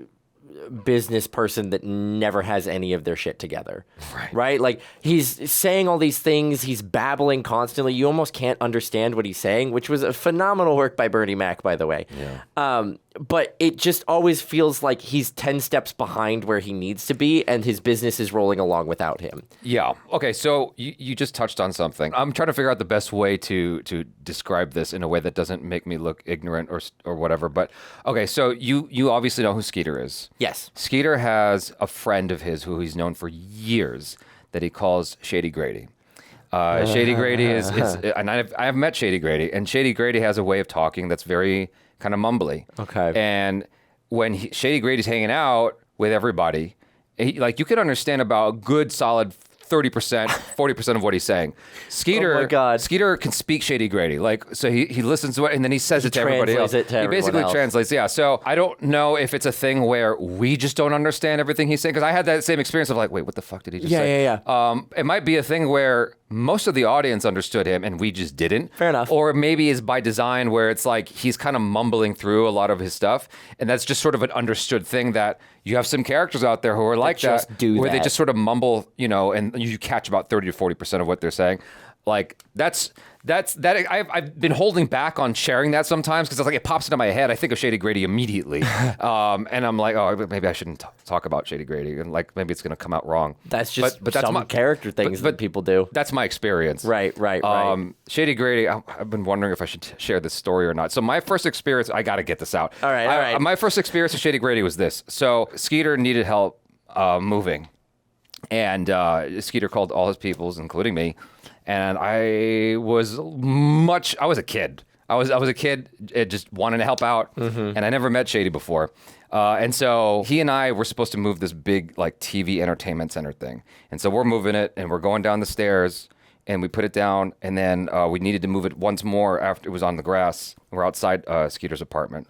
business person that never has any of their shit together. Right? Like, he's saying all these things, he's babbling constantly. You almost can't understand what he's saying, which was a phenomenal work by Bernie Mac, by the way. Yeah. But it just always feels like he's 10 steps behind where he needs to be, and his business is rolling along without him. Yeah. Okay, so you just touched on something. I'm trying to figure out the best way to describe this in a way that doesn't make me look ignorant or whatever. But, okay, so you obviously know who Skeeter is. Yes. Skeeter has a friend of his who he's known for years that he calls Shady Grady. Shady Grady is and I've met Shady Grady, and Shady Grady has a way of talking that's very kind of mumbly. Okay. And when Shady Grady's hanging out with everybody, you can understand about a good solid 30%, 40% of what he's saying. Skeeter, Oh my God. Skeeter can speak Shady Grady. So he listens to it and then he says it to everybody else. translates it to he everyone basically else. translates, yeah. So I don't know if it's a thing where we just don't understand everything he's saying, because I had that same experience of like, wait, what the fuck did he just say? Yeah. It might be a thing where most of the audience understood him and we just didn't. Fair enough. Or maybe is by design, where it's like he's kind of mumbling through a lot of his stuff, and that's just sort of an understood thing that you have some characters out there who are like just that, do where they that. just sort of mumble, and you catch about 30 to 40% of what they're saying. Like that's I've been holding back on sharing that sometimes because it's like it pops into my head. I think of Shady Grady immediately, and I'm like, oh, maybe I shouldn't talk about Shady Grady, and like maybe it's gonna come out wrong. That's just but that's some character things that people do. That's my experience. Right. Shady Grady, I've been wondering if I should share this story or not. So my first experience, I got to get this out. All right. My first experience with Shady Grady was this. So Skeeter needed help moving, and Skeeter called all his peoples, including me. And I was a kid. I was a kid just wanting to help out, and I never met Shady before. And so he and I were supposed to move this big like TV entertainment center thing. And so we're moving it, and we're going down the stairs, and we put it down, and then we needed to move it once more after it was on the grass. We're outside Skeeter's apartment.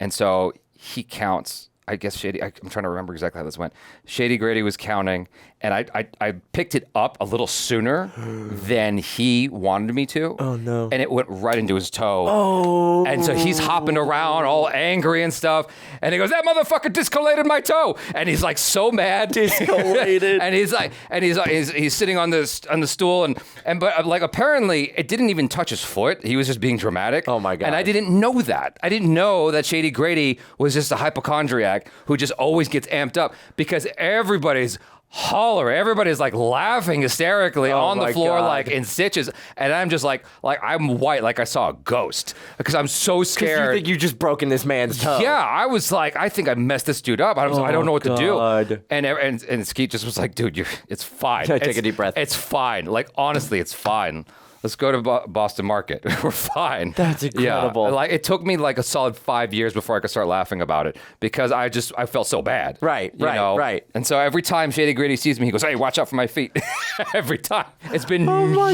And so he counts. I guess Shady, I'm trying to remember exactly how this went. Shady Grady was counting, and I picked it up a little sooner than he wanted me to. Oh, no. And it went right into his toe. Oh. And so he's hopping around all angry and stuff. And he goes, that motherfucker discolated my toe. And he's like so mad. Discolated. and he's sitting on the stool, but like apparently it didn't even touch his foot. He was just being dramatic. Oh my God. And I didn't know that. I didn't know that Shady Grady was just a hypochondriac who just always gets amped up because everybody's hollering. Everybody's like laughing hysterically on the floor, God. like in stitches. And I'm just like I'm white, like I saw a ghost because I'm so scared. You think you just broken this man's toe. Yeah, I was like, I think I messed this dude up. I don't know what to do. And Skeet just was like, dude, it's fine. Take a deep breath. It's fine. Like, honestly, it's fine. Let's go to Boston Market. We're fine. That's incredible. Yeah. Like, it took me like a solid 5 years before I could start laughing about it because I felt so bad. Right. And so every time Shady Gritty sees me, he goes, hey, watch out for my feet. Every time. It's been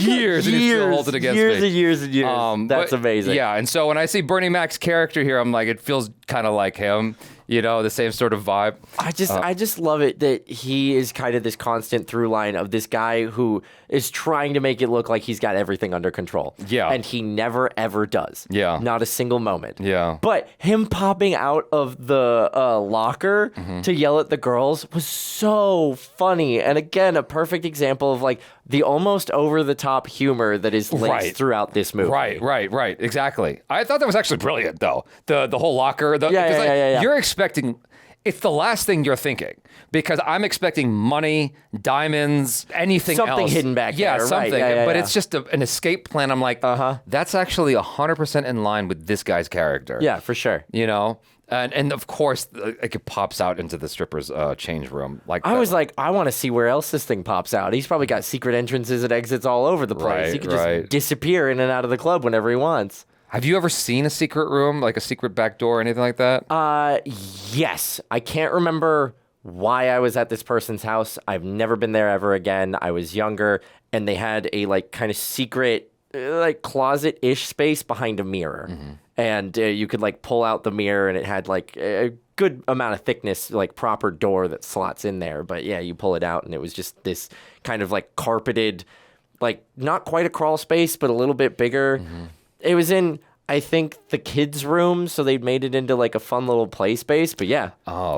years and he still holds it against me. Years and years. That's amazing. Yeah. And so when I see Bernie Mac's character here, I'm like, it feels kind of like him. You know, the same sort of vibe. I just love it that he is kind of this constant through line of this guy who is trying to make it look like he's got everything under control. Yeah. And he never, ever does. Yeah. Not a single moment. Yeah. But him popping out of the locker to yell at the girls was so funny. And again, a perfect example of like the almost over-the-top humor that is laced throughout this movie. Right. Exactly. I thought that was actually brilliant, though. The whole locker. Yeah. You're expecting... It's the last thing you're thinking because I'm expecting money, diamonds, anything else. Something hidden back there. Yeah, something. Right. But it's just an escape plan. I'm like, that's actually 100% in line with this guy's character. Yeah, for sure. You know? And of course, like, it pops out into the stripper's change room. Like I was like, I want to see where else this thing pops out. He's probably got secret entrances and exits all over the place. He could just disappear in and out of the club whenever he wants. Have you ever seen a secret room, like a secret back door or anything like that? Yes. I can't remember why I was at this person's house. I've never been there ever again. I was younger, and they had a like kind of secret like closet-ish space behind a mirror. And you could like pull out the mirror, and it had like a good amount of thickness, like proper door that slots in there. But yeah, you pull it out, and it was just this kind of like carpeted, like not quite a crawl space, but a little bit bigger. It was in, I think, the kids' room, so they made it into like a fun little play space. But yeah,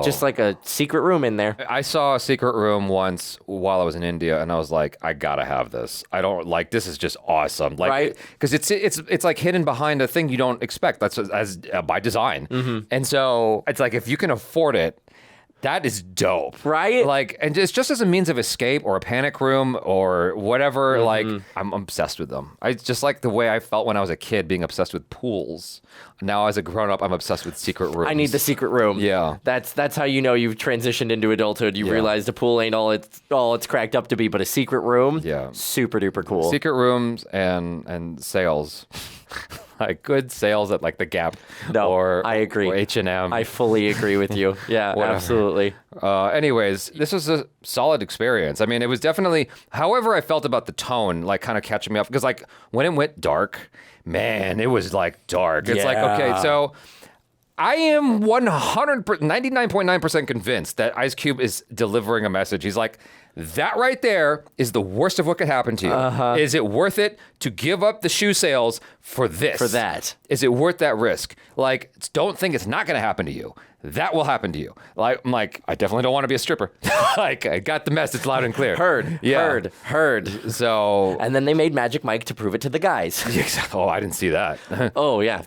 just like a secret room in there. I saw a secret room once while I was in India, and I was like, I gotta have this. I don't like this is just awesome, like, right? Because it's like hidden behind a thing you don't expect. That's as by design, and so it's like if you can afford it. That is dope. Right? Like, and it's just as a means of escape or a panic room or whatever, like, I'm obsessed with them. I just like the way I felt when I was a kid being obsessed with pools. Now as a grown-up, I'm obsessed with secret rooms. I need the secret room. Yeah. That's how you know you've transitioned into adulthood. You realize the pool ain't all it's cracked up to be, but a secret room, super duper cool. Secret rooms and sales. Like good sales at like the Gap I agree. or H&M. I fully agree with you. Yeah, absolutely. Anyways, this was a solid experience. I mean, it was definitely, however I felt about the tone, like kind of catching me up. Because like when it went dark, man, it was like dark. It's like, okay, so I am 99.9% convinced that Ice Cube is delivering a message. He's like, that right there is the worst of what could happen to you. Is it worth it to give up the shoe sales for this? For that. Is it worth that risk? Like, don't think it's not going to happen to you. That will happen to you. Like, I'm like, I definitely don't want to be a stripper. Like, I got the message loud and clear. Heard. So. And then they made Magic Mike to prove it to the guys. Oh, I didn't see that. Oh, yeah.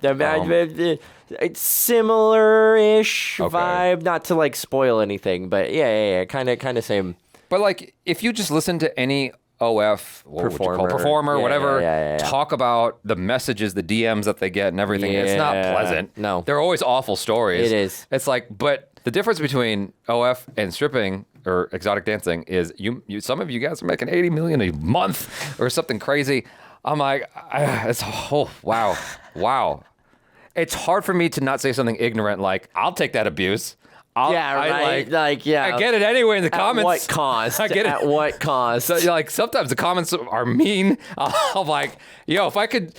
It's similar-ish vibe, not to like spoil anything, but yeah, kind of same. But like, if you just listen to any OF performer, whatever, talk about the messages, the DMs that they get and everything, it's not pleasant. No. They're always awful stories. It is. It's like, but the difference between OF and stripping or exotic dancing is you some of you guys are making $80 million a month or something crazy. I'm like, wow. It's hard for me to not say something ignorant like, I'll take that abuse. I get it anyway in the comments. At what cost? I get it. At what cost? So, like sometimes the comments are mean. I'm like, yo, if I could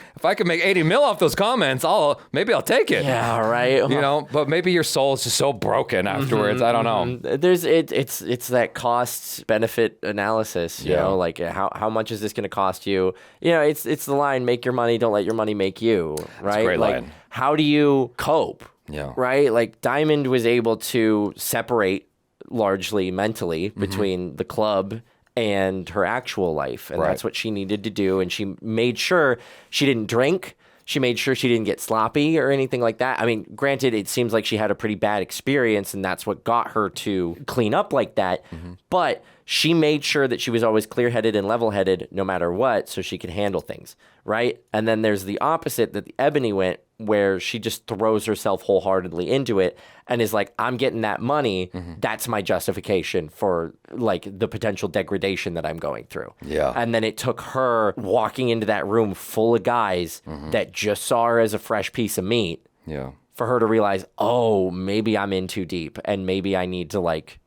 make 80 mil off those comments, maybe I'll take it. Yeah, right. You know, but maybe your soul is just so broken afterwards. I don't know. It's that cost benefit analysis. You know, like how much is this going to cost you? You know, it's the line, make your money, don't let your money make you. Right? That's a great line. How do you cope? Yeah. Right? Like Diamond was able to separate largely mentally between the club and her actual life. And that's what she needed to do. And she made sure she didn't drink. She made sure she didn't get sloppy or anything like that. I mean, granted, it seems like she had a pretty bad experience, and that's what got her to clean up like that. But she made sure that she was always clear-headed and level-headed no matter what, so she could handle things, right? And then there's the opposite that Ebony went, where she just throws herself wholeheartedly into it and is like, I'm getting that money. That's my justification for like the potential degradation that I'm going through. Yeah. And then it took her walking into that room full of guys that just saw her as a fresh piece of meat. Yeah. For her to realize, oh, maybe I'm in too deep and maybe I need to like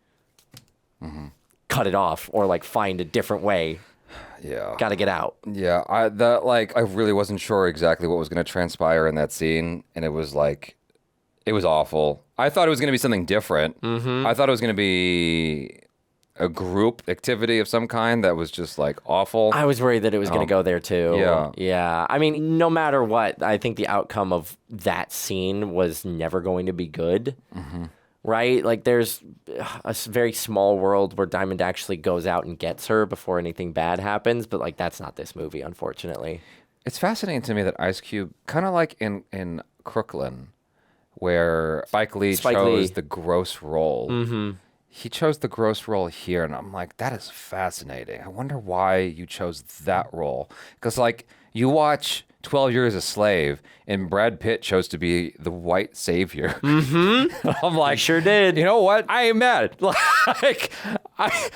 cut it off or like find a different way. Yeah. Got to get out. Yeah. I really wasn't sure exactly what was going to transpire in that scene. And it was awful. I thought it was going to be something different. I thought it was going to be a group activity of some kind that was just like awful. I was worried that it was going to go there too. Yeah. Yeah. I mean, no matter what, I think the outcome of that scene was never going to be good. Right? Like there's a very small world where Diamond actually goes out and gets her before anything bad happens. But like, that's not this movie, unfortunately. It's fascinating to me that Ice Cube, kind of like in Crooklyn, where Spike Lee chose the gross role. He chose the gross role here, and I'm like, that is fascinating. I wonder why you chose that role. Because, like, you watch 12 Years a Slave, and Brad Pitt chose to be the white savior. I'm like, sure did. You know what? I ain't mad. Like, I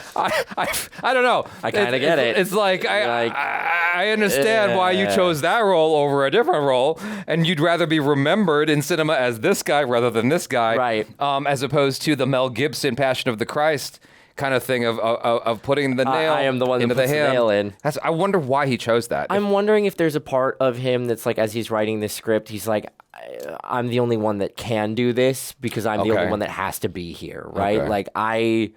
don't know. I kind of get it. It's like, I understand why you chose that role over a different role, and you'd rather be remembered in cinema as this guy rather than this guy. Right. As opposed to the Mel Gibson Passion of the Christ kind of thing of putting the nail I am the one that into puts the nail in. I wonder why he chose that. I'm wondering if there's a part of him that's like, as he's writing this script, he's like, I'm the only one that can do this because I'm the only one that has to be here, right? Okay. Like, I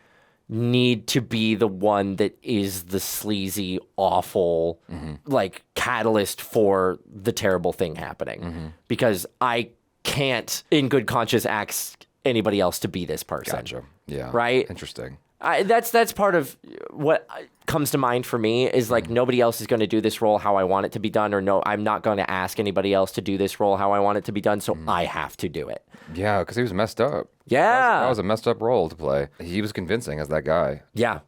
need to be the one that is the sleazy, awful, like, catalyst for the terrible thing happening. Because I can't, in good conscience, ask anybody else to be this person. Gotcha. Yeah. Right? Interesting. That's part of what comes to mind for me is like nobody else is going to do this role how I want it to be done, or no, I'm not going to ask anybody else to do this role how I want it to be done, so I have to do it. Yeah, because he was messed up. Yeah. That was a messed up role to play. He was convincing as that guy. Yeah.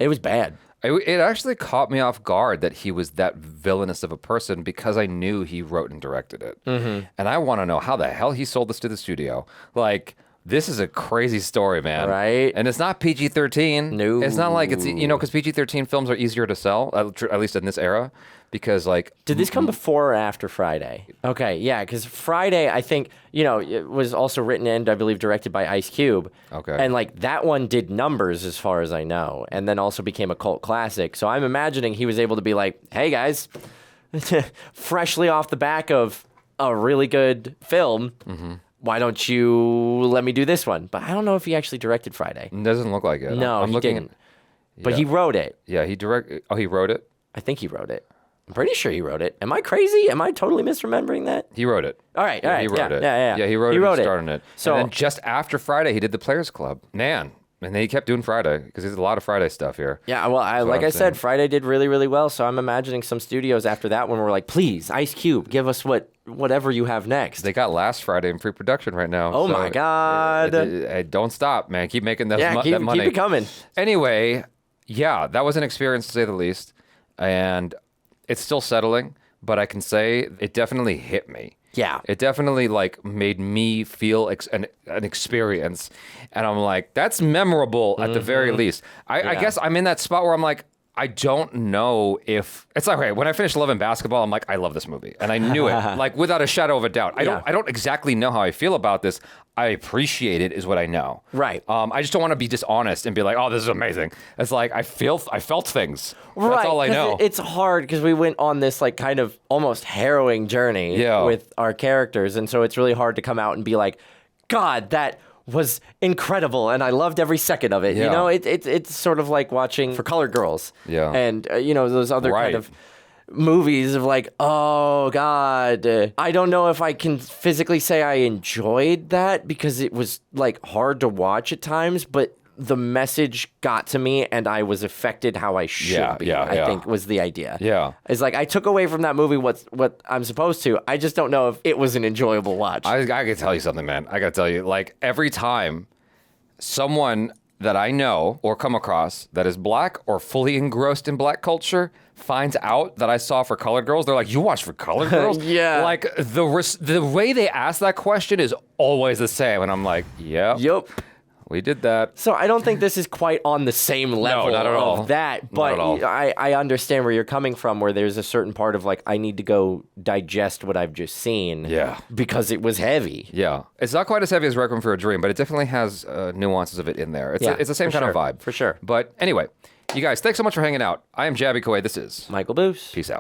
It was bad. It actually caught me off guard that he was that villainous of a person because I knew he wrote and directed it. And I want to know how the hell he sold this to the studio. Like, this is a crazy story, man. Right. And it's not PG-13. No. It's not like it's, because PG-13 films are easier to sell, at least in this era, because like... Did this come before or after Friday? Okay, yeah, because Friday, I think, it was also written and I believe directed by Ice Cube. Okay. And like that one did numbers as far as I know, and then also became a cult classic. So I'm imagining he was able to be like, hey guys, freshly off the back of a really good film, why don't you let me do this one? But I don't know if he actually directed Friday. It doesn't look like it. No, he didn't. But he wrote it. Yeah, he wrote it? I think he wrote it. I'm pretty sure he wrote it. Am I crazy? Am I totally misremembering that? He wrote it. All right, He wrote it. Yeah. Yeah, he wrote it and starred in it. So, and then just after Friday, he did the Players Club. Man. And then he kept doing Friday because there's a lot of Friday stuff here. Yeah, well, like I said, Friday did really, really well. So I'm imagining some studios after that one were like, please, Ice Cube, give us whatever you have next. They got Last Friday in pre-production right now. Oh, my God. Don't stop, man. Keep making that money. Keep it coming. Anyway, yeah, that was an experience to say the least. And it's still settling, but I can say it definitely hit me. Yeah. It definitely like made me feel an experience. And I'm like, that's memorable at the very least. I guess I'm in that spot where I'm like, I don't know if it's like, okay, when I finished Love and Basketball, I'm like, I love this movie. And I knew it, like without a shadow of a doubt. I don't exactly know how I feel about this. I appreciate it is what I know. Right. I just don't want to be dishonest and be like, oh, this is amazing. It's like, I felt things. Right. That's all I know. It's hard because we went on this like kind of almost harrowing journey with our characters. And so it's really hard to come out and be like, God, that was incredible, and I loved every second of it. Yeah. It's sort of like watching For Colored Girls. Yeah. And, those other kind of movies of like, oh, God. I don't know if I can physically say I enjoyed that because it was, like, hard to watch at times, but the message got to me and I was affected how I should be. I think was the idea. Yeah. It's like I took away from that movie what I'm supposed to. I just don't know if it was an enjoyable watch. I gotta tell you something, man. I gotta tell you, like, every time someone that I know or come across that is black or fully engrossed in black culture finds out that I saw For Colored Girls, they're like, you watched For Colored Girls? Yeah. Like, the way they ask that question is always the same. And I'm like, yep. We did that. So I don't think this is quite on the same level not at all. of that, but Not at all. I understand where you're coming from, where there's a certain part of like, I need to go digest what I've just seen. Yeah. Because it was heavy. Yeah. It's not quite as heavy as Requiem for a Dream, but it definitely has nuances of it in there. It's the same kind of vibe. For sure. But anyway, you guys, thanks so much for hanging out. I am Jaby Koay. This is Michael Boos. Peace out.